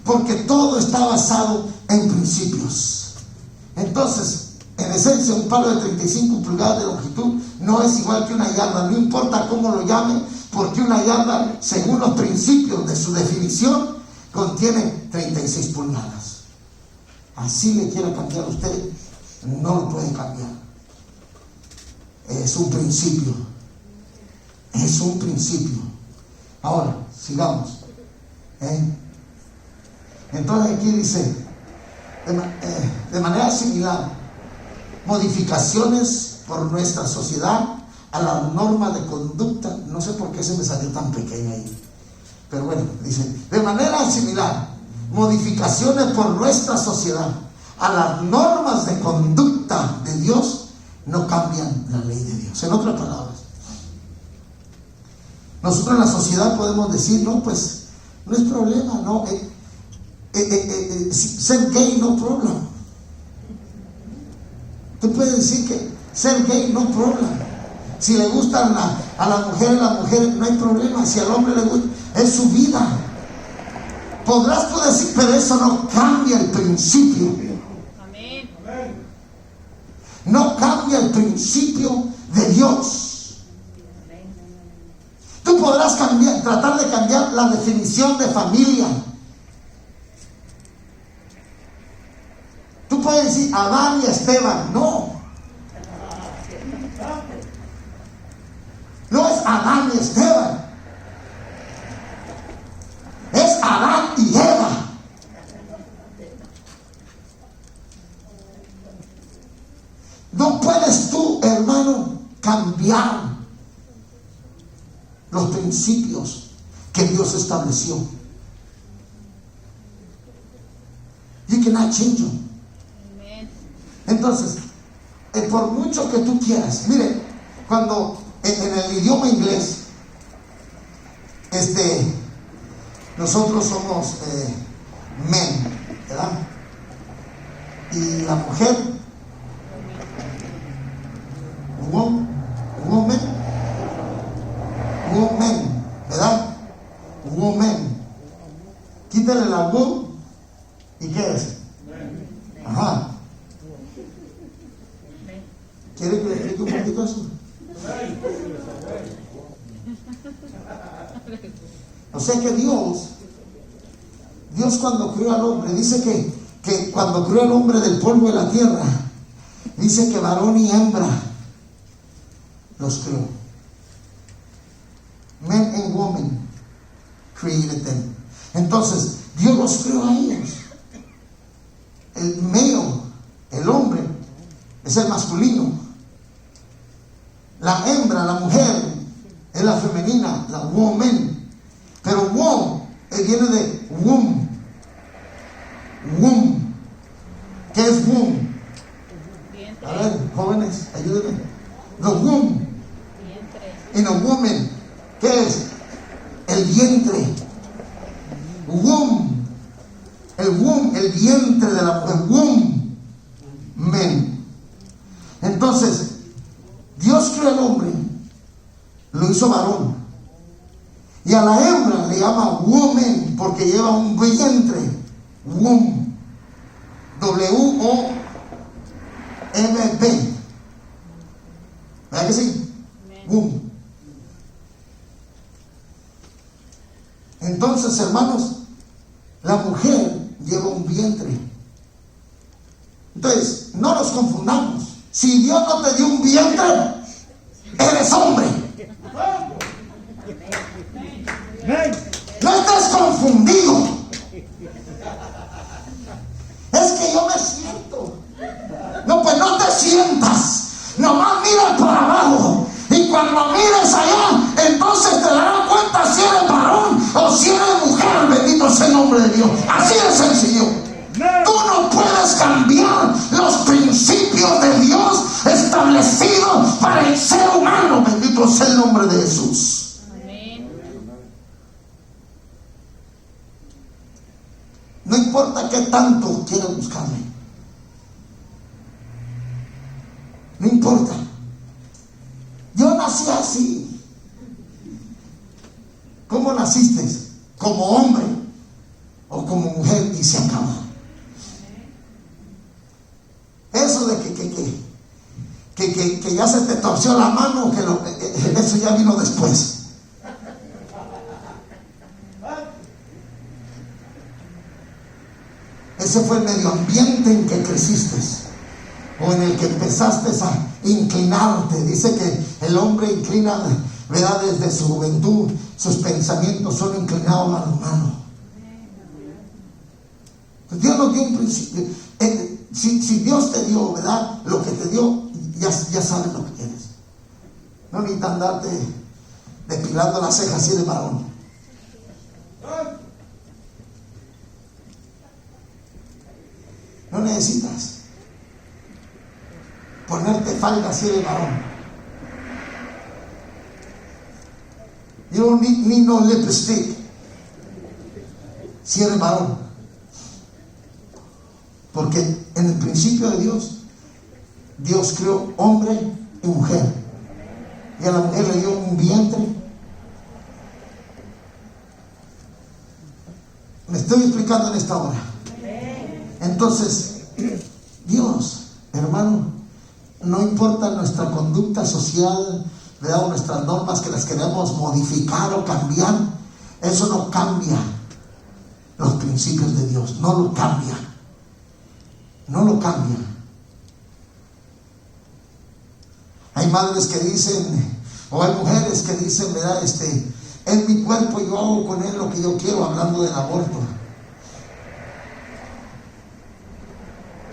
Porque todo está basado en principios. Entonces, en esencia, un palo de 35 pulgadas de longitud no es igual que una yarda, no importa cómo lo llame, porque una yarda, según los principios de su definición, contiene 36 pulgadas. Así le quiera cambiar a usted, no lo puede cambiar. Es un principio. Es un principio. Ahora, sigamos. Entonces aquí dice, de manera similar, modificaciones por nuestra sociedad a las normas de conducta. No sé por qué se me salió tan pequeño ahí, pero bueno, dice, de manera similar, modificaciones por nuestra sociedad a las normas de conducta de Dios no cambian la ley de Dios. En otras palabras, nosotros en la sociedad podemos decir, no, pues no es problema, no, ser gay no problema. Tú puedes decir que ser gay no es problema. Si le gustan a la mujer no hay problema. Si al hombre le gusta, es su vida. Podrás tú decir, pero eso no cambia el principio. Amén. No cambia el principio de Dios. Tú podrás tratar de cambiar la definición de familia. Tú puedes decir Adán y Esteban. No. No es Adán y Esteban. Es Adán y Eva. No puedes tú, hermano, cambiar los principios que Dios estableció. You cannot change them. Entonces, por mucho que tú quieras, mire, cuando en el idioma inglés, nosotros somos men, ¿verdad? Y la mujer, woman, ¿verdad? Woman. Quítale la woman, ¿y qué es? Ajá. ¿Quiere que le explique un poquito eso? O sea que Dios cuando creó al hombre, dice que cuando creó al hombre del polvo de la tierra, dice que varón y hembra los creó. Men and women created them. Entonces, Dios los creó a ellos. El male, el hombre, es el masculino. La hembra, la mujer, es la femenina, la woman. Pero womb viene de womb. Womb. ¿Qué es womb? A ver, jóvenes, ayúdenme. The womb. En a woman, ¿qué es? El vientre. Womb. El womb, el vientre de la mujer. Womb. Men. Entonces, Dios creó al hombre, lo hizo varón. Y a la hembra le llama woman porque lleva un vientre. Womb. W-O-M-B. ¿Verdad que sí? Womb. Entonces, hermanos, la mujer lleva un vientre. Entonces, no nos confundamos. Si Dios no te dio un vientre, eres hombre. No estés confundido. Es que yo me siento. No, pues no te sientas. Nomás mira para abajo. Y cuando mires allá, entonces te darás cuenta si eres varón o si eres mujer. Bendito sea el nombre de Dios. Así de sencillo. Tú no puedes cambiar los principios de Dios establecidos para el ser humano. Bendito sea el nombre de Jesús. Amén. No importa qué tanto quieras buscarme. No importa. Yo nací así. ¿Cómo naciste? ¿Como hombre o como mujer? Y se acabó. Eso de que ya se te torció la mano, eso ya vino después. Ese fue el medio ambiente en que creciste o en el que empezaste a inclinarte. Dice que el hombre inclina, ¿verdad? Desde su juventud, sus pensamientos son inclinados a lo humano. Dios nos dio un principio. Si Dios te dio, ¿verdad? Lo que te dio, ya sabes lo que tienes. No necesitas andarte depilando las cejas si eres varón. No necesitas ponerte falda si eres varón. You don't need no lipstick si eres varón. Porque en el principio de Dios, Dios creó hombre y mujer, y a la mujer le dio un vientre. Me estoy explicando en esta hora. Entonces, Dios, hermano, no importa nuestra conducta social, ¿verdad?, o nuestras normas que las queremos modificar o cambiar, eso no cambia los principios de Dios, no lo cambia, no lo cambia. Hay madres que dicen, o hay mujeres que dicen, ¿verdad?, es mi cuerpo, yo hago con él lo que yo quiero, hablando del aborto.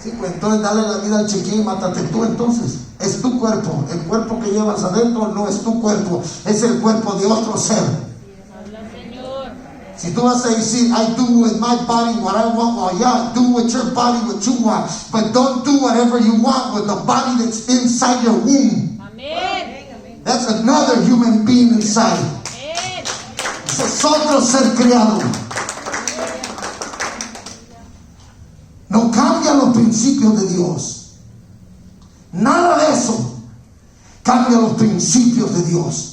Sí, pues entonces dale la vida al chiquillo y mátate tú. Entonces es tu cuerpo, el cuerpo que llevas adentro no es tu cuerpo, es el cuerpo de otro ser. Si tú vas a decir, I do with my body what I want, well, yeah, do with your body what you want, but don't do whatever you want with the body that's inside your womb. Amen. That's another human being inside. Ese es otro ser creado. No cambia los principios de Dios. Nada de eso cambia los principios de Dios.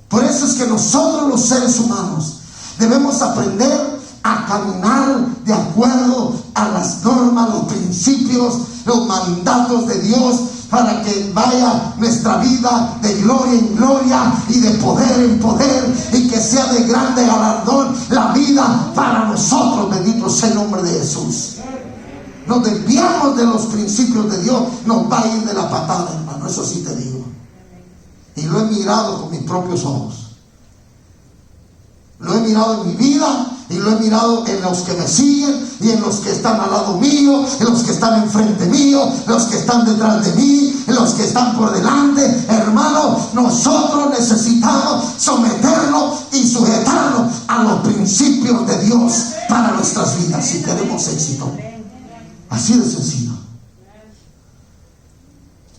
Por eso es que nosotros los seres humanos debemos aprender a caminar de acuerdo a las normas, los principios, los mandatos de Dios, para que vaya nuestra vida de gloria en gloria y de poder en poder, y que sea de grande galardón la vida para nosotros. Bendito sea el nombre de Jesús. Nos desviamos de los principios de Dios, nos va a ir de la patada, hermano, eso sí te digo. Y lo he mirado con mis propios ojos. Lo he mirado en mi vida, y lo he mirado en los que me siguen, y en los que están al lado mío, en los que están enfrente mío, en los que están detrás de mí, en los que están por delante. Hermano, nosotros necesitamos someternos y sujetarnos a los principios de Dios para nuestras vidas si queremos éxito. Así de sencillo.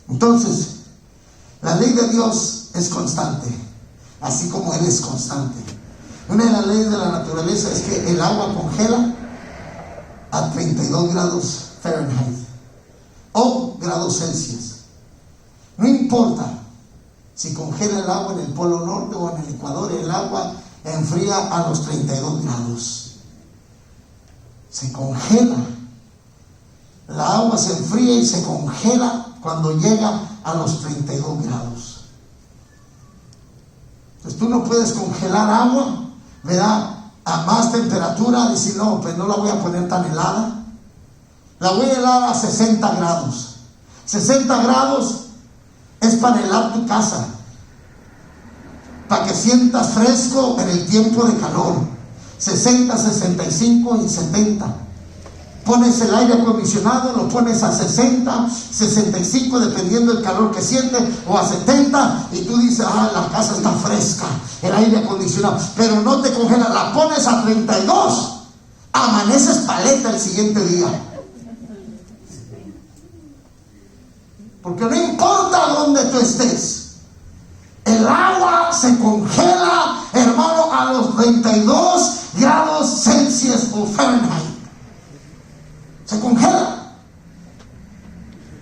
Entonces, la ley de Dios es constante, así como Él es constante. Una de las leyes de la naturaleza es que el agua congela a 32 grados Fahrenheit o grados Celsius. No importa si congela el agua en el Polo Norte o en el Ecuador, el agua enfría a los 32 grados. Se congela. La agua se enfría y se congela cuando llega a los 32 grados. Entonces tú no puedes congelar agua, ¿verdad?, a más temperatura, decir, no, pues no la voy a poner tan helada. La voy a helar a 60 grados. 60 grados es para helar tu casa, para que sientas fresco en el tiempo de calor. 60, 65 y 70. Pones el aire acondicionado, lo pones a 60, 65, dependiendo del calor que sientes, o a 70, y tú dices, la casa está fresca, el aire acondicionado, pero no te congela. La pones a 32, amaneces paleta el siguiente día. Porque no importa dónde tú estés, el agua se congela, hermano, a los 32 grados Celsius o Fahrenheit. Se congela.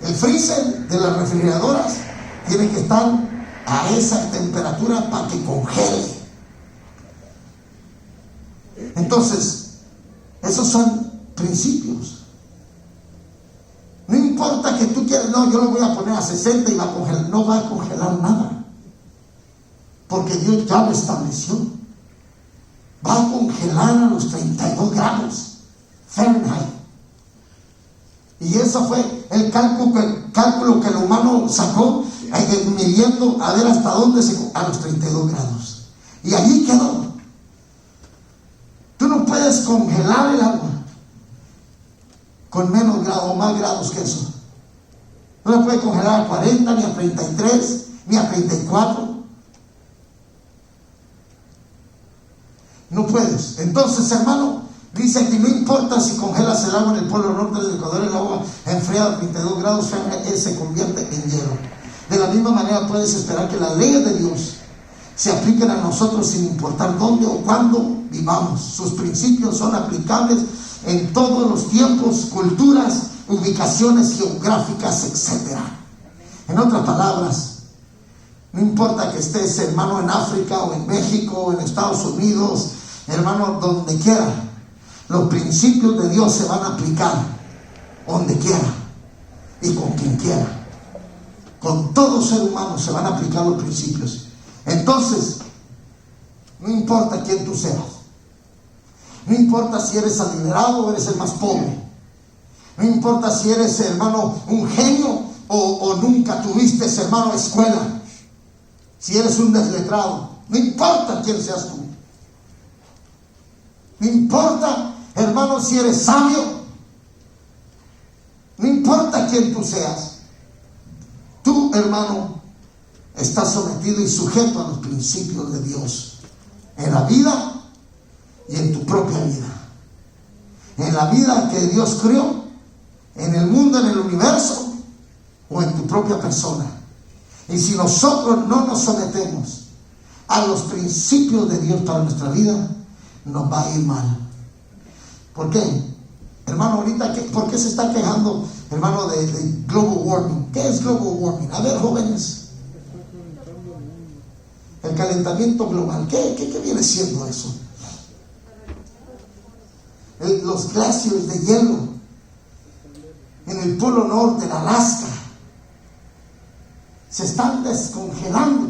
El freezer de las refrigeradoras tiene que estar a esa temperatura para que congele. Entonces, esos son principios. No importa que tú quieras, no, yo lo voy a poner a 60 y va a congelar. No va a congelar nada, porque Dios ya lo estableció. Va a congelar a los 32 grados Fahrenheit. Y eso fue el cálculo que el humano sacó, midiendo a ver hasta dónde a los 32 grados. Y allí quedó. Tú no puedes congelar el agua con menos grados o más grados que eso. No la puedes congelar a 40, ni a 33, ni a 34. No puedes. Entonces, hermano, dice que no importa si congelas el agua en el Polo Norte del Ecuador, el agua enfriada a 32 grados Fahrenheit se convierte en hielo. De la misma manera puedes esperar que las leyes de Dios se apliquen a nosotros sin importar dónde o cuándo vivamos. Sus principios son aplicables en todos los tiempos, culturas ubicaciones geográficas, etc. En otras palabras, no importa que estés, hermano, en África o en México o en Estados Unidos, hermano, donde quiera, los principios de Dios se van a aplicar donde quiera y con quien quiera. Con todo ser humano se van a aplicar los principios. Entonces, no importa quién tú seas, no importa si eres adinerado o eres el más pobre, no importa si eres, hermano, un genio o nunca tuviste, hermano, escuela, si eres un desletrado, no importa quién seas tú, no importa, hermano, si eres sabio, no importa quién tú seas, tú, hermano, estás sometido y sujeto a los principios de Dios en la vida y en tu propia vida, en la vida que Dios creó, en el mundo, en el universo o en tu propia persona. Y si nosotros no nos sometemos a los principios de Dios para nuestra vida, nos va a ir mal. ¿Por qué? Hermano, ahorita, ¿por qué se está quejando, hermano, de global warming? ¿Qué es global warming? A ver, jóvenes, el calentamiento global, ¿qué viene siendo eso? Los glaciares de hielo en el polo norte, en Alaska, se están descongelando,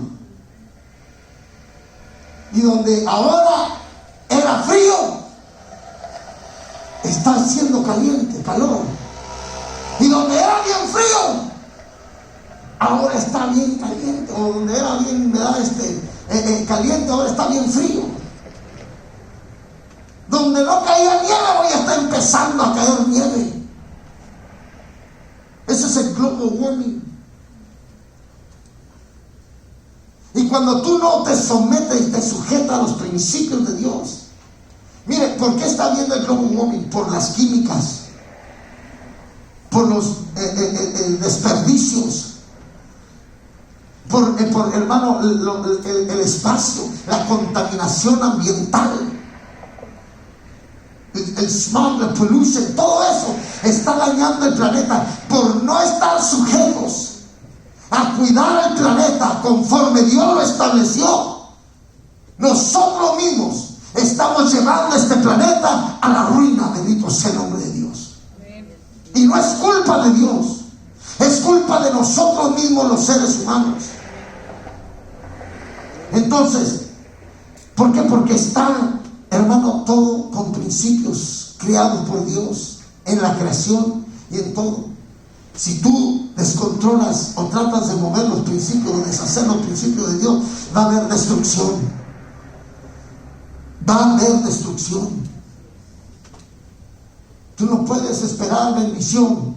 y donde ahora era frío, está haciendo caliente, calor, y donde era bien frío, ahora está bien caliente, o donde era bien, ¿verdad? Caliente, ahora está bien frío. Donde no caía nieve, hoy está empezando a caer nieve. Ese es el global warming. Y cuando tú no te sometes y te sujetas a los principios de Dios, mire, ¿por qué está viendo el global warming? Por las químicas, por los desperdicios, por hermano, el espacio, la contaminación ambiental, el smog, la pollution, todo eso está dañando el planeta por no estar sujetos a cuidar el planeta conforme Dios lo estableció. Nosotros mismos estamos llevando este planeta a la ruina. Bendito sea el nombre de Dios. Y no es culpa de Dios, es culpa de nosotros mismos, los seres humanos. Entonces, ¿por qué? Porque está, hermano, todo con principios creados por Dios en la creación y en todo. Si tú descontrolas o tratas de mover los principios o deshacer los principios de Dios, va a haber destrucción. Va a haber destrucción. Tú no puedes esperar bendición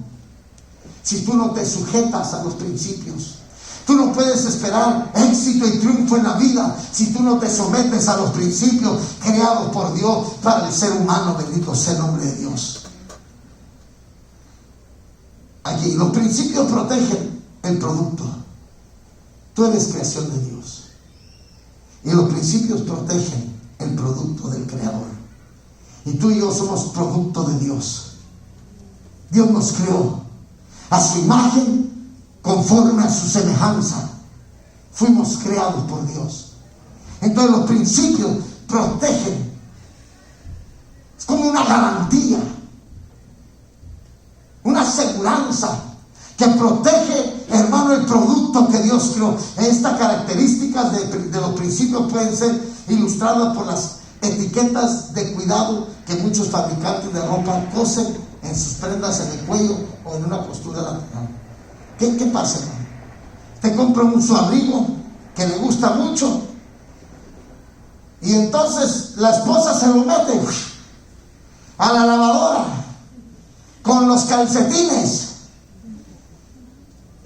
si tú no te sujetas a los principios. Tú no puedes esperar éxito y triunfo en la vida si tú no te sometes a los principios creados por Dios para el ser humano. Bendito sea el nombre de Dios. Aquí, los principios protegen el producto. Tú eres creación de Dios. Y los principios protegen el producto del Creador. Y tú y yo somos producto de Dios. Dios nos creó a su imagen, conforme a su semejanza. Fuimos creados por Dios. Entonces los principios protegen. Es como una garantía, una aseguranza que protege, hermano, el producto que Dios creó. Estas características de los principios pueden ser ilustradas por las etiquetas de cuidado que muchos fabricantes de ropa cosen en sus prendas, en el cuello o en una costura lateral. ¿Qué pasa, hermano? Te compra un suabrigo que le gusta mucho y entonces la esposa se lo mete a la lavadora con los calcetines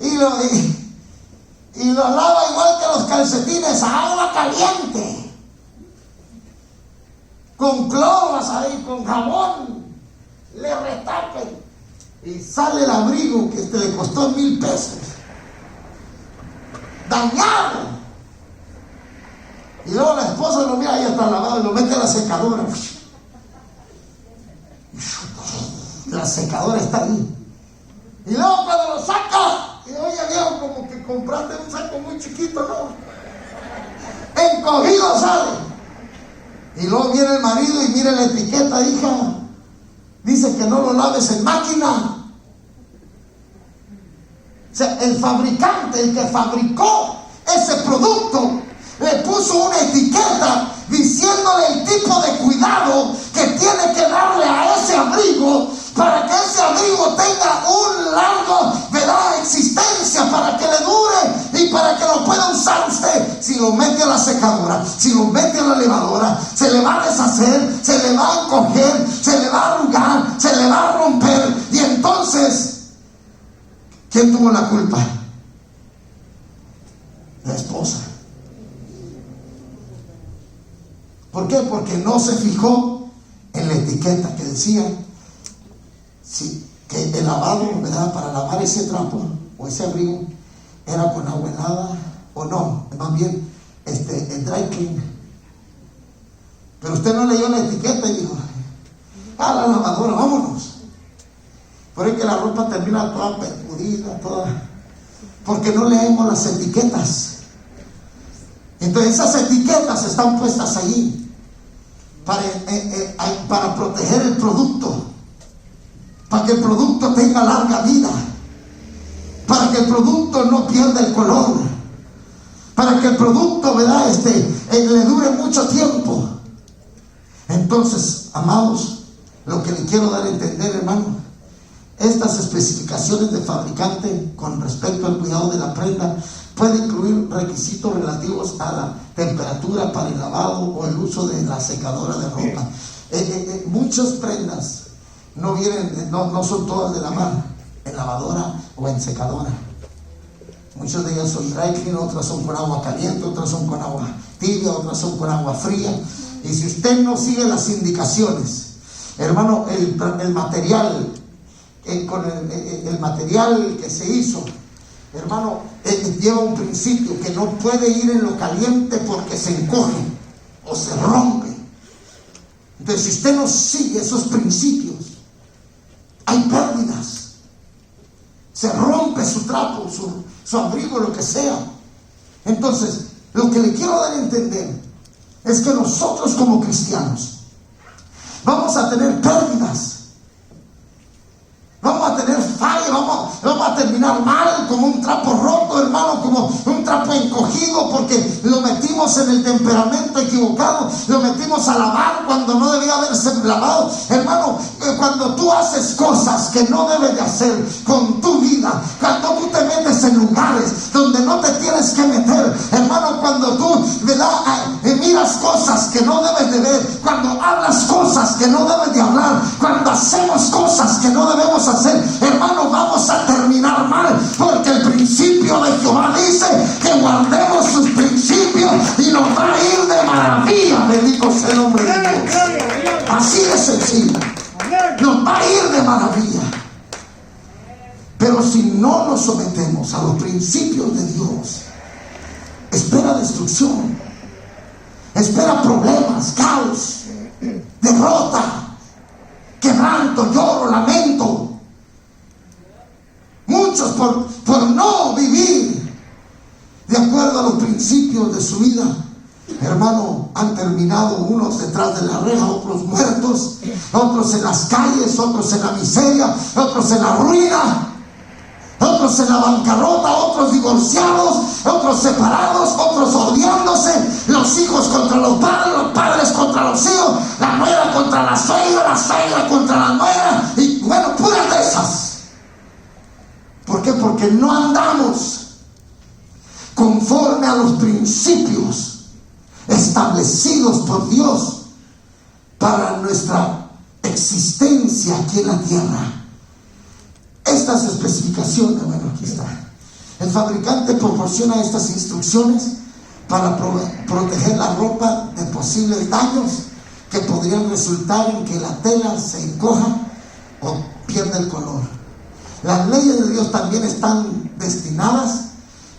y lo lava igual que los calcetines a agua caliente, con cloras ahí, con jabón, le retaquen y sale el abrigo que le costó $1,000 dañado. Y luego la esposa lo mira, ahí está lavado, y lo mete a la secadora. La secadora está ahí Y luego cuando lo saca, y oye viejo, como que compraste un saco muy chiquito, ¿no? Encogido sale. Y luego viene el marido y mira la etiqueta, hija, dice que no lo laves en máquina. O sea, el fabricante, el que fabricó ese producto, le puso una etiqueta diciéndole el tipo de cuidado que tiene que darle a ese abrigo para que ese abrigo tenga un largo, ¿verdad?, existencia, para que le dure y para que lo pueda usar usted. Si lo mete a la secadora, si lo mete a la lavadora, se le va a deshacer, se le va a encoger, se le va a arrugar, se le va a romper. Y entonces, ¿quién tuvo la culpa? La esposa. ¿Por qué? Porque no se fijó en la etiqueta que decía que el lavado, ¿verdad?, para lavar ese trapo o ese abrigo era con agua helada, o no, más bien el dry clean. Pero usted no leyó la etiqueta y dijo, a la lavadora, vámonos. Por eso que la ropa termina toda percudida, toda, porque no leemos las etiquetas. Entonces esas etiquetas están puestas allí para proteger el producto, para que el producto tenga larga vida, para que el producto no pierda el color, para que el producto, ¿verdad?, le dure mucho tiempo. Entonces, amados, lo que le quiero dar a entender, hermano, estas especificaciones de fabricante con respecto al cuidado de la prenda puede incluir requisitos relativos a la temperatura para el lavado o el uso de la secadora de ropa. Muchas prendas no vienen, no son todas de lavar en lavadora o en secadora. Muchas de ellas son dry clean, otras son con agua caliente, otras son con agua tibia, otras son con agua fría. Y si usted no sigue las indicaciones, hermano, el material, con el material que se hizo, hermano, lleva un principio que no puede ir en lo caliente porque se encoge o se rompe. Entonces, si usted no sigue esos principios, hay pérdidas. Se rompe su trapo, su abrigo, lo que sea. Entonces, lo que le quiero dar a entender es que nosotros como cristianos vamos a tener pérdidas. Vamos a tener falla, vamos a terminar mal, como un trapo roto, hermano, como un trapo encogido, porque lo metimos en el temperamento equivocado, lo metimos a lavar cuando no debía haberse lavado. Hermano, cuando tú haces cosas que no debes de hacer con tu vida, cuando tú te metes en lugares donde no te tienes que meter, hermano, cuando tú, ¿verdad?, miras cosas que no debes de ver, cuando hablas cosas que no debes de hablar, cuando hacemos cosas que no debemos hacer, hermano, vamos a terminar mal, porque el principio de Jehová dice que guardemos sus principios y nos va a ir de maravilla. Bendito sea el nombre de Dios. Así de sencillo, nos va a ir de maravilla. Pero si no nos sometemos a los principios de Dios, espera destrucción, espera problemas, caos, derrota, quebranto, lloro, lamento. Muchos por no vivir de acuerdo a los principios de su vida, hermano, han terminado unos detrás de la reja, otros muertos, otros en las calles, otros en la miseria, otros en la ruina, otros en la bancarrota, otros divorciados, otros separados, otros odiándose, los hijos contra los padres contra los hijos, la nuera contra la suegra contra la nuera, y bueno, puras de esas. ¿Por qué? Porque no andamos conforme a los principios establecidos por Dios para nuestra existencia aquí en la tierra. Estas especificaciones, bueno, aquí está. El fabricante proporciona estas instrucciones para proteger la ropa de posibles daños que podrían resultar en que la tela se encoja o pierda el color. Las leyes de Dios también están destinadas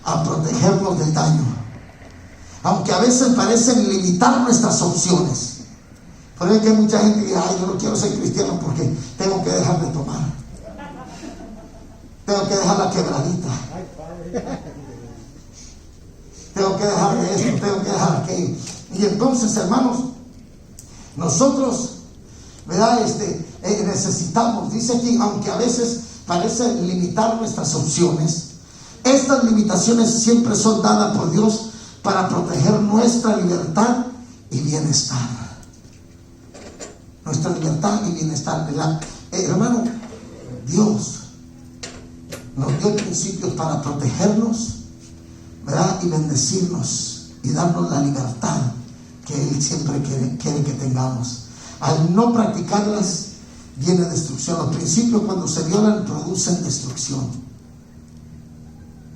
a protegernos del daño, aunque a veces parecen limitar nuestras opciones. Por eso que hay mucha gente que dice, ay, yo no quiero ser cristiano porque tengo que dejar de tomar. tengo que dejar la quebradita, tengo que dejar de esto, tengo que dejar aquello. Y entonces, hermanos, nosotros, ¿verdad? Necesitamos, dice aquí, aunque a veces parece limitar nuestras opciones, estas limitaciones siempre son dadas por Dios para proteger nuestra libertad y bienestar. Nuestra libertad y bienestar, ¿verdad? Hermano, Dios nos dio principios para protegernos, ¿verdad? Y bendecirnos y darnos la libertad que Él siempre quiere que tengamos. Al no practicarlas, viene destrucción. Los principios, cuando se violan, producen destrucción.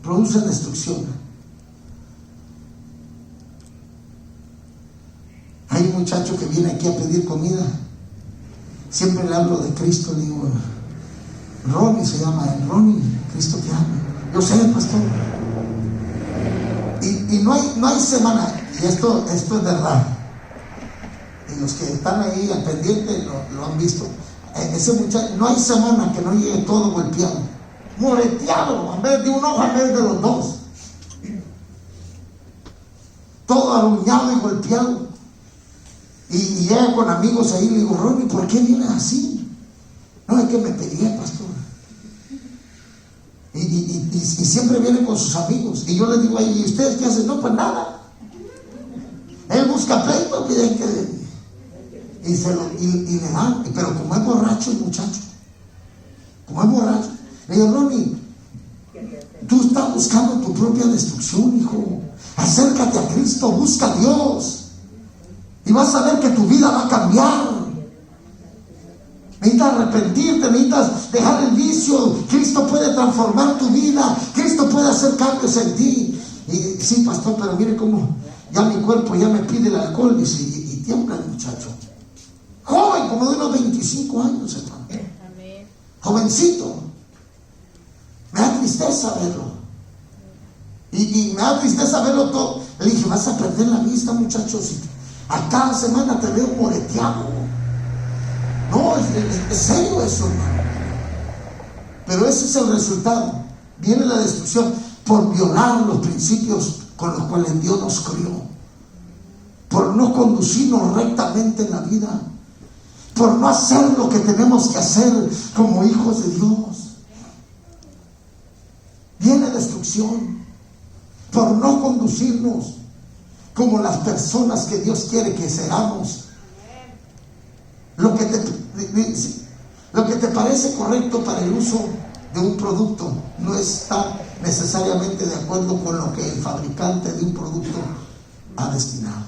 Producen destrucción. Hay un muchacho que viene aquí a pedir comida. Siempre le hablo de Cristo. Le digo, Ronnie se llama, Ronnie, Cristo te ama. Yo sé, pastor. Y no hay semana, y esto es verdad, y los que están ahí al pendiente lo han visto. Ese muchacho, no hay semana que no llegue todo golpeado, moreteado, en vez de un ojo, en vez de los dos, todo aruñado y golpeado. Y llega con amigos ahí y le digo, Ronnie, ¿por qué vienes así? No, es que me peleé, pastor. Y siempre viene con sus amigos. Y yo les digo, ¿y ustedes qué hacen? No, pues nada. Él busca pleito, pide que... Y le dan. Pero como es borracho el muchacho, como es borracho, le digo, Ronnie, tú estás buscando tu propia destrucción, hijo. Acércate a Cristo, busca a Dios, y vas a ver que tu vida va a cambiar. Necesitas arrepentirte, necesitas dejar el vicio. Cristo puede transformar tu vida, Cristo puede hacer cambios en ti. Y sí, pastor, pero mire cómo ya mi cuerpo ya me pide el alcohol, dice, y tiembla el muchacho. Joven, como de unos 25 años, hermano. Amén. Jovencito. Me da tristeza verlo. Y me da tristeza verlo todo. Le dije, vas a perder la vista, muchachos. A cada semana te veo moreteado. No, es serio eso, hermano. Pero ese es el resultado. Viene la destrucción por violar los principios con los cuales Dios nos crió, por no conducirnos rectamente en la vida, por no hacer lo que tenemos que hacer como hijos de Dios. Viene destrucción por no conducirnos como las personas que Dios quiere que seamos. Lo que te parece correcto para el uso de un producto no está necesariamente de acuerdo con lo que el fabricante de un producto ha destinado.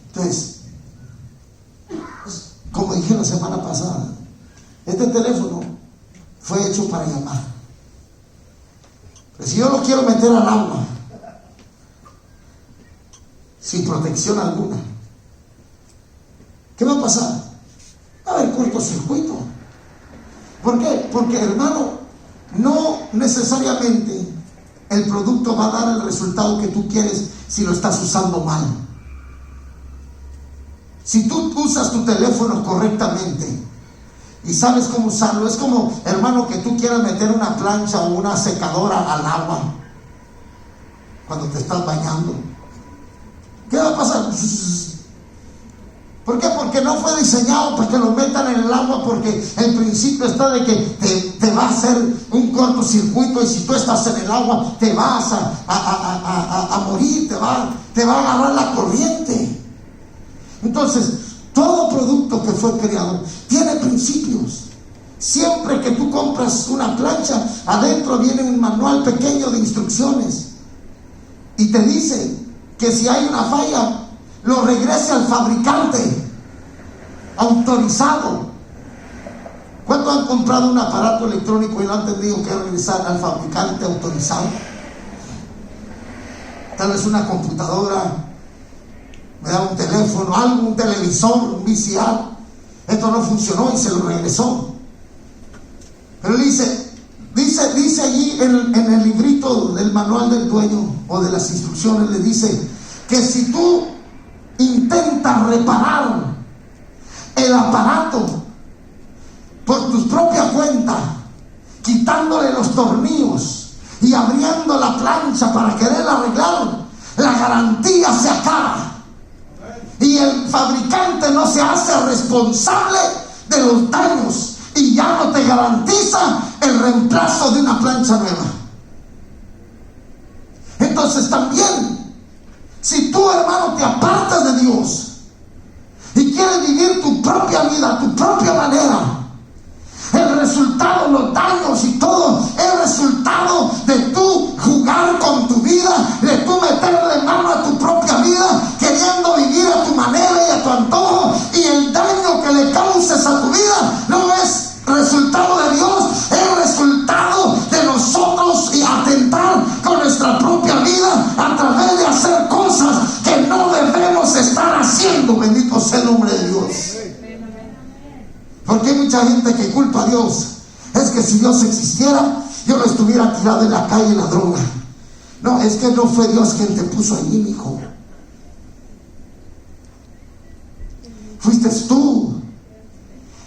Entonces, como dije la semana pasada, este teléfono fue hecho para llamar. Pero si yo lo quiero meter al agua sin protección alguna, ¿qué va a pasar? Va a haber cortocircuito. ¿Por qué? Porque, hermano, no necesariamente el producto va a dar el resultado que tú quieres si lo estás usando mal. Si tú usas tu teléfono correctamente y sabes cómo usarlo, es como, hermano, que tú quieras meter una plancha o una secadora al agua cuando te estás bañando. ¿Qué va a pasar? ¿Por qué? Porque no fue diseñado para que lo metan en el agua, porque el principio está de que te va a hacer un cortocircuito, y si tú estás en el agua te vas a morir, te va a agarrar la corriente. Entonces, todo producto que fue creado tiene principios. Siempre que tú compras una plancha, adentro viene un manual pequeño de instrucciones y te dice que si hay una falla, lo regrese al fabricante autorizado. ¿Cuántos han comprado un aparato electrónico y lo han tenido que regresar al fabricante autorizado? Tal vez una computadora, me da un teléfono, algo, un televisor, un VCR. Esto no funcionó y se lo regresó. Pero dice allí en el librito del manual del dueño o de las instrucciones, le dice que si tú intentas reparar el aparato por tu propia cuenta, quitándole los tornillos y abriendo la plancha para querer arreglar, la garantía se acaba. Y el fabricante no se hace responsable de los daños y ya no te garantiza el reemplazo de una plancha nueva. Entonces también, si tú, hermano, te apartas de Dios y quieres vivir tu propia vida, tu propia manera, el resultado, los daños y todo, el resultado de tú jugar con tu vida, de tú meterle mano a tu propia vida, queriendo vivir a tu manera y a tu antojo, y el daño que le causes a tu vida no es resultado de Dios, es resultado de nosotros y atentar con nuestra propia vida a través de hacer cosas que no debemos estar haciendo. Bendito sea el nombre de Dios. Porque hay mucha gente que culpa a Dios. Es que si Dios existiera, yo no estuviera tirado en la calle en la droga. No, es que no fue Dios quien te puso allí, mi hijo. Fuiste tú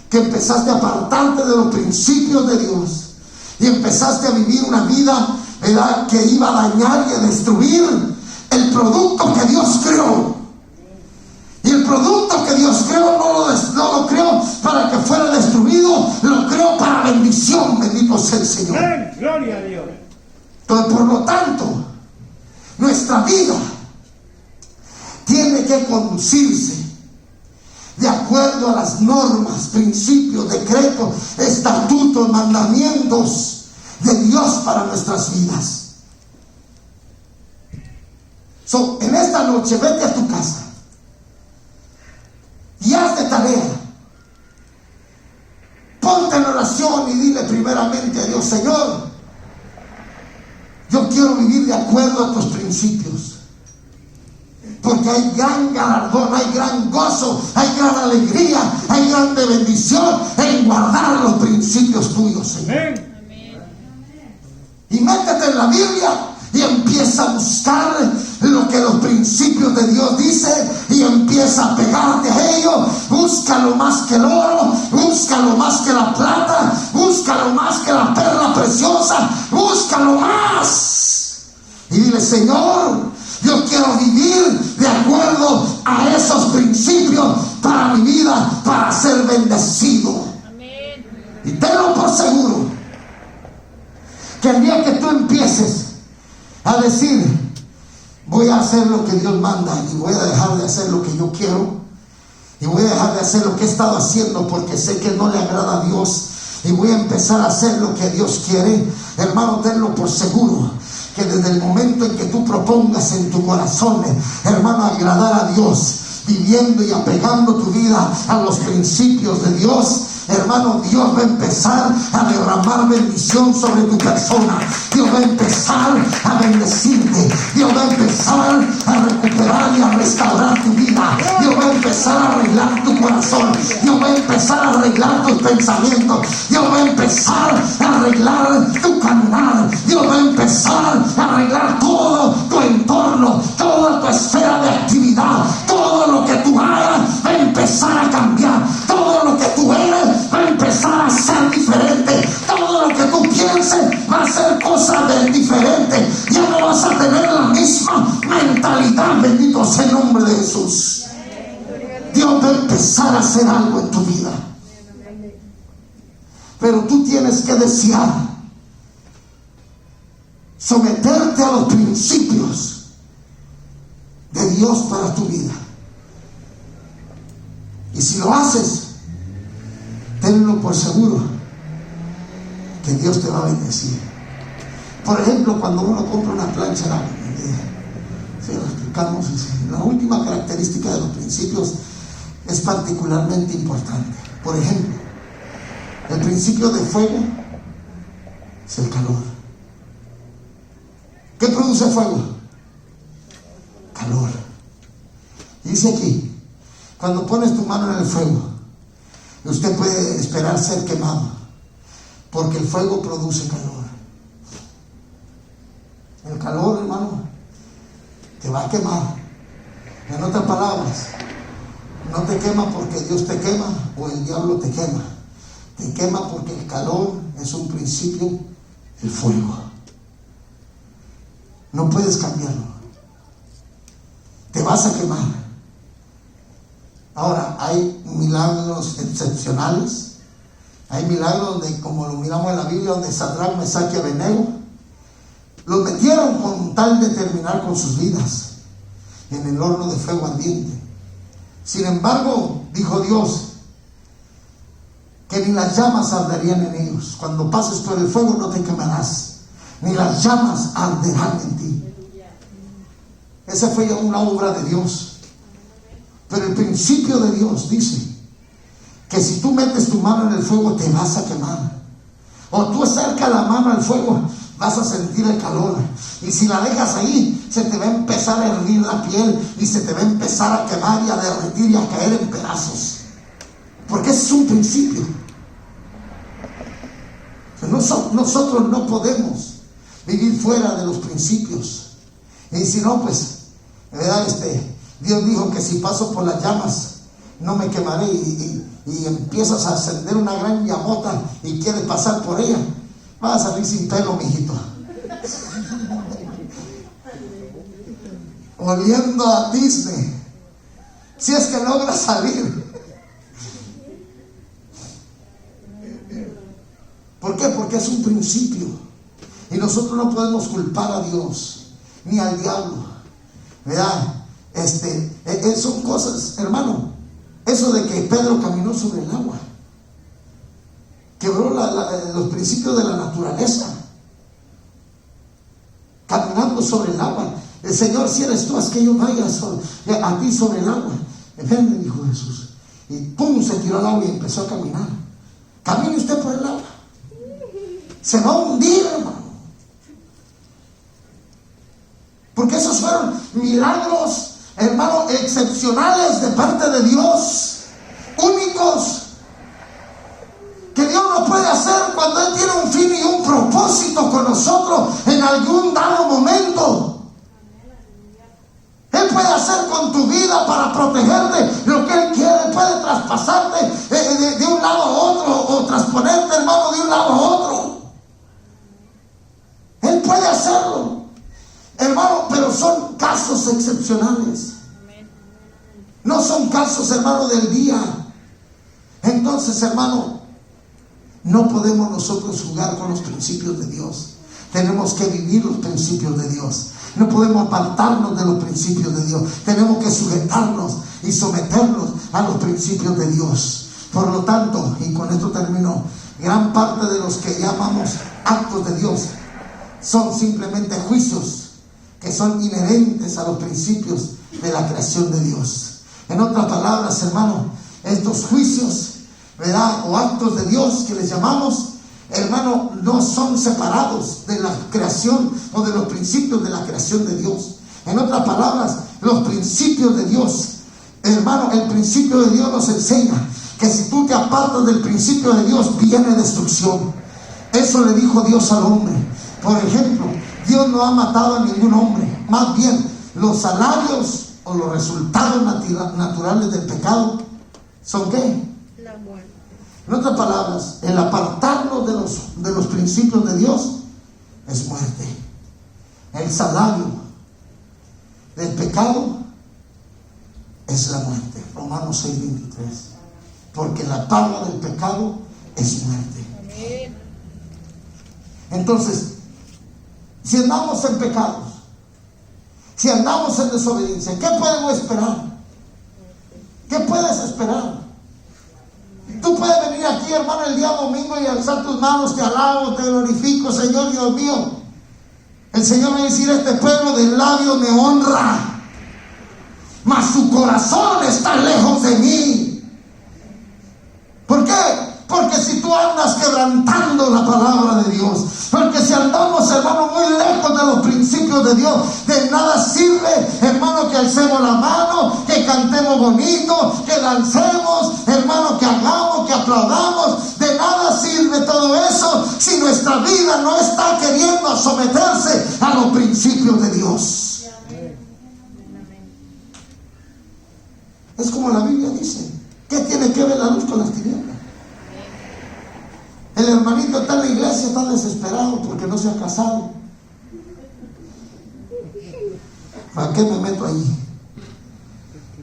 que empezaste a apartarte de los principios de Dios y empezaste a vivir una vida, ¿verdad?, que iba a dañar y a destruir el producto que Dios creó. Y el producto que Dios creó no lo creó para que fuera destruido, lo creó para bendición. Bendito sea el Señor. Amén. Gloria a Dios. Entonces, por lo tanto, nuestra vida tiene que conducirse de acuerdo a las normas, principios, decretos, estatutos, mandamientos de Dios para nuestras vidas. En esta noche, vete a tu casa y haz de tarea. Ponte en oración y dile primeramente a Dios: Señor, yo quiero vivir de acuerdo a tus principios, porque hay gran galardón, hay gran gozo, hay gran alegría, hay grande bendición en guardar los principios tuyos, Señor. Amén. Y métete en la Biblia y empieza a buscar lo que los principios de Dios dicen y empieza a pegarte a ello. Búscalo más que el oro, búscalo más que la plata, búscalo más que la perla preciosa, búscalo más. Y dile: Señor, yo quiero vivir de acuerdo a esos principios para mi vida, para ser bendecido. Amén. Y tenlo por seguro que el día que tú empieces a decir: voy a hacer lo que Dios manda y voy a dejar de hacer lo que yo quiero, y voy a dejar de hacer lo que he estado haciendo porque sé que no le agrada a Dios, y voy a empezar a hacer lo que Dios quiere, hermano, tenlo por seguro que desde el momento en que tú propongas en tu corazón, hermano, agradar a Dios, viviendo y apegando tu vida a los principios de Dios, hermano, Dios va a empezar a derramar bendición sobre tu persona. Dios va a empezar a bendecirte. Dios va a empezar a recuperar y a restaurar tu vida. Dios va a empezar a arreglar tu corazón. Dios va a empezar a arreglar tus pensamientos. Dios va a empezar a arreglar tu caminar. Dios va a empezar a arreglar todo tu entorno, toda tu esfera de actividad. Todo lo que tú hagas va a empezar a cambiar. Todo lo que tú eres va a empezar a ser diferente. Todo lo que tú pienses va a ser cosas diferentes. Ya no vas a tener la misma mentalidad. Bendito sea el nombre de Jesús. Dios va a empezar a hacer algo en tu vida. Pero tú tienes que desear someterte a los principios de Dios para tu vida. Y si lo haces, tenlo por seguro que Dios te va a bendecir. Por ejemplo, cuando uno compra una plancha, si lo explicamos, la última característica de los principios es particularmente importante. Por ejemplo, el principio de fuego es el calor. ¿Qué produce fuego? Calor. Y dice aquí: cuando pones tu mano en el fuego, usted puede esperar ser quemado, porque el fuego produce calor. El calor, hermano, te va a quemar. En otras palabras, no te quema porque Dios te quema o el diablo te quema. Te quema porque el calor es un principio, el fuego. No puedes cambiarlo. Te vas a quemar. Ahora, hay milagros excepcionales. Hay milagros donde, como lo miramos en la Biblia, donde Sadrach, Mesach y Abednego los metieron con tal de terminar con sus vidas en el horno de fuego ardiente. Sin embargo, dijo Dios que ni las llamas arderían en ellos. Cuando pases por el fuego no te quemarás, ni las llamas arderán en ti. Esa fue una obra de Dios. Pero el principio de Dios dice que si tú metes tu mano en el fuego te vas a quemar. O tú acercas la mano al fuego, vas a sentir el calor. Y si la dejas ahí, se te va a empezar a hervir la piel y se te va a empezar a quemar y a derretir y a caer en pedazos. Porque ese es un principio. Nosotros no podemos vivir fuera de los principios. Y si no, pues, ¿verdad? Dios dijo que si paso por las llamas no me quemaré, y empiezas a encender una gran llamota y quieres pasar por ella, vas a salir sin pelo, mijito, oliendo a Disney, si es que logras salir. ¿Por qué? Porque es un principio y nosotros no podemos culpar a Dios ni al diablo, ¿verdad? Son cosas, hermano. Eso de que Pedro caminó sobre el agua quebró los principios de la naturaleza, caminando sobre el agua. El Señor, si eres tú, haz que yo vaya a ti sobre el agua. Ven, dijo Jesús, y pum, se tiró al agua y empezó a caminar. Camine usted por el agua, se va a hundir, hermano. Porque esos fueron milagros, hermano, excepcionales de parte de Dios, únicos, que Dios no puede hacer cuando Él tiene un fin y un propósito con nosotros en algún dado momento. Él puede hacer con tu vida para protegerte lo que Él quiere. Puede traspasarte de un lado a otro, o transponerte, hermano, de un lado a otro. Él puede hacerlo, hermano, pero son casos excepcionales. No son casos, hermano, del día. Entonces, hermano, no podemos nosotros jugar con los principios de Dios. Tenemos que vivir los principios de Dios. No podemos apartarnos de los principios de Dios. Tenemos que sujetarnos y someternos a los principios de Dios. Por lo tanto, y con esto termino, gran parte de los que llamamos actos de Dios son simplemente juicios que son inherentes a los principios de la creación de Dios. En otras palabras, hermano, estos juicios, ¿verdad?, o actos de Dios que les llamamos, hermano, no son separados de la creación o de los principios de la creación de Dios. En otras palabras, los principios de Dios, hermano, el principio de Dios nos enseña que si tú te apartas del principio de Dios, viene destrucción. Eso le dijo Dios al hombre. Por ejemplo, Dios no ha matado a ningún hombre. Más bien, los salarios o los resultados naturales del pecado son ¿qué? La muerte. En otras palabras, el apartarnos de los principios de Dios es muerte. El salario del pecado es la muerte. Romanos 6:23. Porque la paga del pecado es muerte. Amén. Entonces, si andamos en pecados, si andamos en desobediencia, ¿qué podemos esperar? ¿Qué puedes esperar? Tú puedes venir aquí, hermano, el día domingo y alzar tus manos, te alabo, te glorifico, Señor Dios mío. El Señor me va a decir: este pueblo de labios me honra, mas su corazón está lejos de mí. ¿Por qué? Porque si tú andas quebrantando la palabra de Dios, porque si andamos, hermano, muy lejos de los principios de Dios, de nada sirve, hermano, que alcemos la mano, que cantemos bonito, que dancemos, hermano, que hagamos, que aplaudamos. De nada sirve todo eso si nuestra vida no está queriendo someterse a los principios de Dios. Es como la Biblia dice: ¿qué tiene que ver la luz con las tinieblas? El hermanito está en la iglesia, está desesperado porque no se ha casado. ¿Para qué me meto ahí?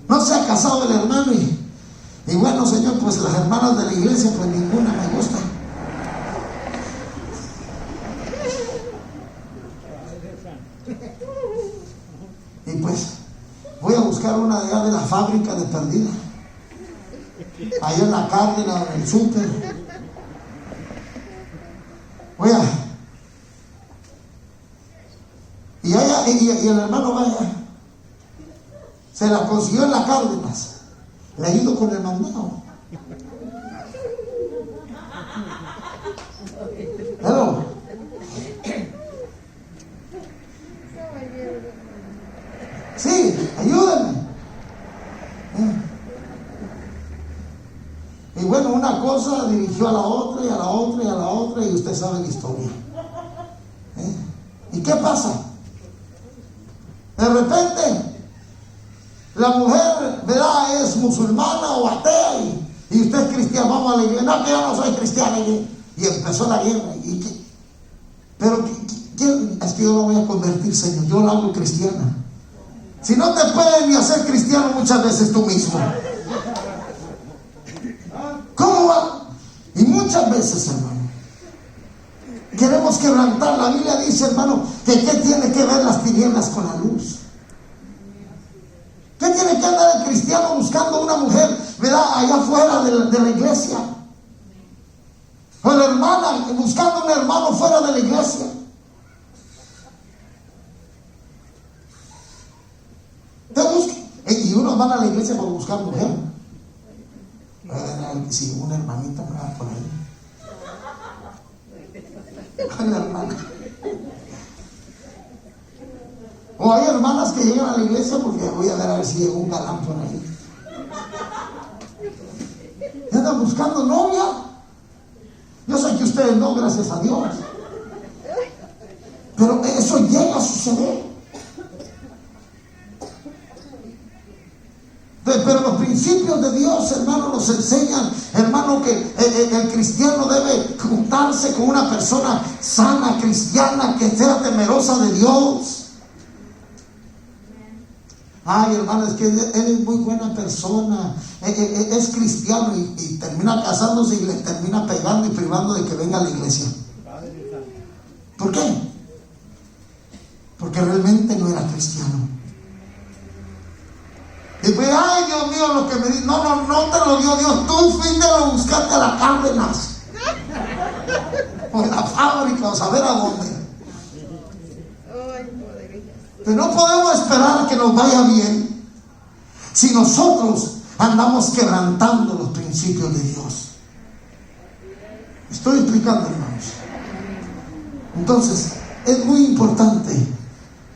No se ha casado el hermano y bueno, Señor, pues las hermanas de la iglesia, pues ninguna me gusta. Y pues voy a buscar una de allá de la fábrica de perdida, allá en la Cárdenas, en el súper. Y el hermano vaya, se la consiguió en la Cárdenas, le ha ido con el mandado. Hello. Sí, ayúdenme. Y bueno, una cosa dirigió a la otra y a la otra y a la otra, y usted sabe la historia. ¿Y qué pasa? De repente la mujer, ¿verdad?, es musulmana o atea y usted es cristiano. Vamos a la iglesia. No, que yo no soy cristiano. Y empezó la guerra. Pero es que yo la voy a convertir, Señor, yo la hago cristiana. Si no te puedes ni hacer cristiano muchas veces tú mismo, ¿cómo va? Y muchas veces, hermano, queremos quebrantar. La Biblia dice, hermano, que ¿qué tiene que ver las tinieblas con la luz? ¿Qué tiene que andar el cristiano buscando una mujer, ¿verdad?, allá afuera de la iglesia? O la hermana buscando un hermano fuera de la iglesia. Te busca. Y uno va a la iglesia por buscar mujer. Si una hermanita me va por ahí. La hermana. O hay hermanas que llegan a la iglesia porque voy a ver si llega un galán por ahí. Y andan buscando novia. Yo sé que ustedes no, gracias a Dios. Pero eso llega a suceder. Pero los principios de Dios, hermano, nos enseñan, hermano, que el cristiano debe juntarse con una persona sana, cristiana, que sea temerosa de Dios. Ay, hermano, es que él es muy buena persona, es cristiano y termina casándose y le termina pegando y privando de que venga a la iglesia. ¿Por qué? Porque realmente no era cristiano. Y pues, ay, Dios mío, lo que me dice, no te lo dio Dios, tú fuiste a buscarte a la Cárdenas, o en la fábrica, o saber a dónde. Pero no podemos esperar que nos vaya bien si nosotros andamos quebrantando los principios de Dios. Estoy explicando, hermanos. Entonces, es muy importante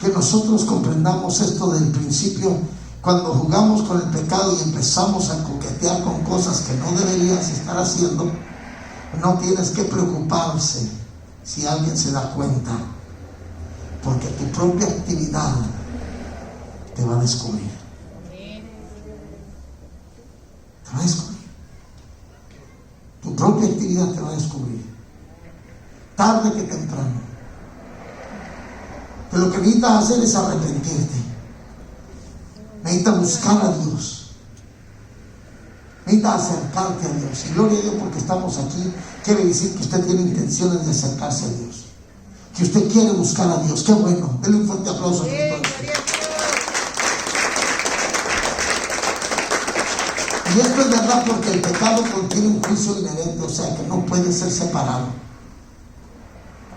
que nosotros comprendamos esto del principio. Cuando jugamos con el pecado y empezamos a coquetear con cosas que no deberías estar haciendo, no tienes que preocuparse si alguien se da cuenta, porque tu propia actividad te va a descubrir. Te va a descubrir. Tu propia actividad te va a descubrir. Tarde que temprano. Pero lo que necesitas hacer es arrepentirte. Necesitas buscar a Dios. Necesitas acercarte a Dios. Y gloria a Dios porque estamos aquí. Quiere decir que usted tiene intenciones de acercarse a Dios. Que usted quiere buscar a Dios. Qué bueno. Denle un fuerte aplauso a Dios. Y esto es verdad porque el pecado contiene un juicio inherente, o sea que no puede ser separado.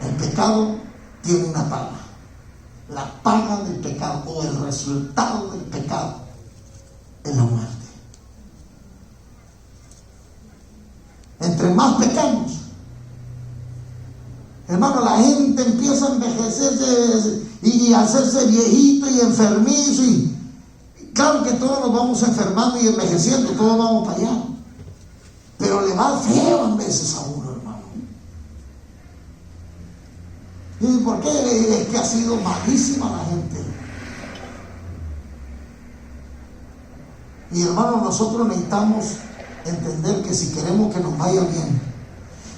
El pecado tiene una paga. La paga del pecado o el resultado del pecado es la muerte. Entre más pecamos, hermano, la gente empieza a envejecerse y a hacerse viejito y enfermizo, y claro que todos nos vamos enfermando y envejeciendo, todos vamos para allá, pero le va feo en veces a uno, hermano. ¿Y por qué? Es que ha sido malísima la gente. Y hermano, nosotros necesitamos entender que si queremos que nos vaya bien,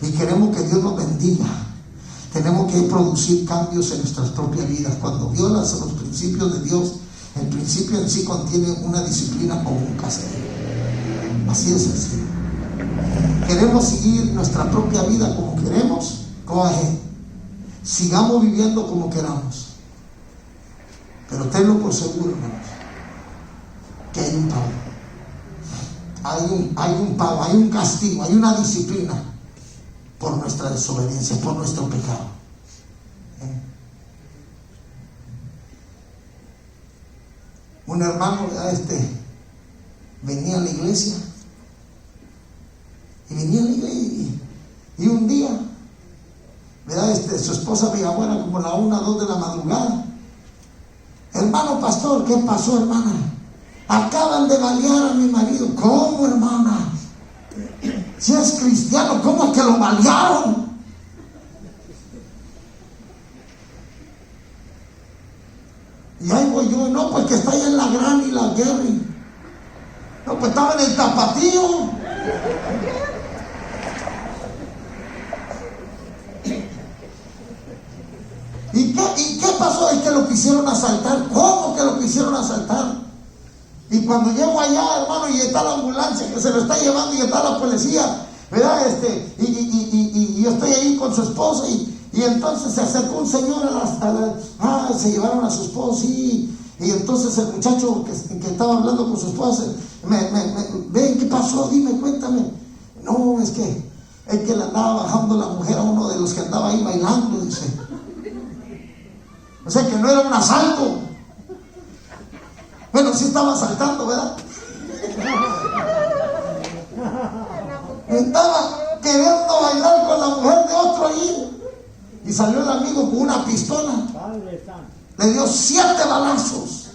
y queremos que Dios nos bendiga, tenemos que producir cambios en nuestras propias vidas. Cuando violas los principios de Dios, el principio en sí contiene una disciplina como un castigo. Así es sencillo. Queremos seguir nuestra propia vida como queremos, coge, sigamos viviendo como queramos, pero tenlo por seguro, hermanos, que hay un pago. Hay un pago, hay un castigo, hay una disciplina por nuestra desobediencia, por nuestro pecado. Un hermano venía a la iglesia y un día, su esposa veía afuera como la 1 o 2 de la madrugada. Hermano pastor, ¿qué pasó, hermana? Acaban de balear a mi marido. ¿Cómo, hermana? Si es cristiano, ¿cómo que lo balearon? Y ahí voy yo, no, pues que está ahí en la Gran y la Guerri. No, pues estaba en el Tapatío. ¿Y qué pasó? Es que lo quisieron asaltar. ¿Cómo que lo quisieron asaltar? Y cuando llego allá, hermano, y está la ambulancia que se lo está llevando y está la policía, ¿verdad? Y yo estoy ahí con su esposa y entonces se acercó un señor se llevaron a su esposa, y entonces el muchacho que estaba hablando con su esposa, ven, ¿qué pasó? Dime, cuéntame. No, es que le andaba bajando la mujer a uno de los que andaba ahí bailando, dice. O sea que no era un asalto. Bueno, sí estaba asaltando, ¿verdad? Estaba queriendo bailar con la mujer de otro ahí. Y salió el amigo con una pistola. Le dio 7 balazos.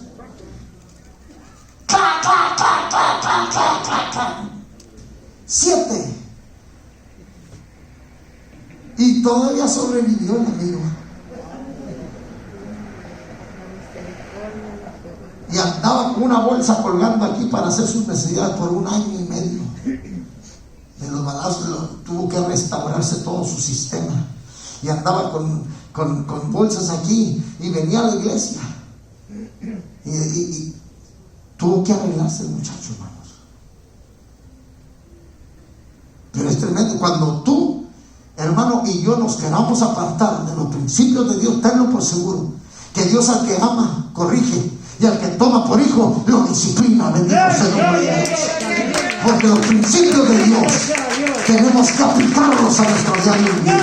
¡Clac, clac, clac, clac, clac, clac, clac, clac! 7. Y todavía sobrevivió el amigo. Y andaba con una bolsa colgando aquí para hacer sus necesidades por 1 año y medio. De los balazos tuvo que restaurarse todo su sistema. Y andaba con bolsas aquí y venía a la iglesia. Y tuvo que arreglarse el muchacho, hermanos. Pero es tremendo. Cuando tú, hermano, y yo nos queramos apartar de los principios de Dios, tenlo por seguro, que Dios al que ama, corrige. Y al que toma por hijo, lo disciplina. Bendito sea el nombre de Dios. Porque los principios de Dios tenemos que aplicarlos a nuestro diario vivir.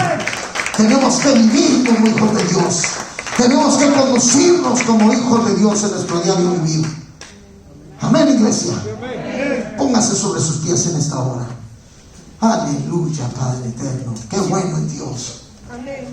Tenemos que vivir como hijos de Dios. Tenemos que conducirnos como hijos de Dios en nuestro diario vivir. Amén, iglesia. Póngase sobre sus pies en esta hora. Aleluya, Padre eterno. Qué bueno es Dios. Amén.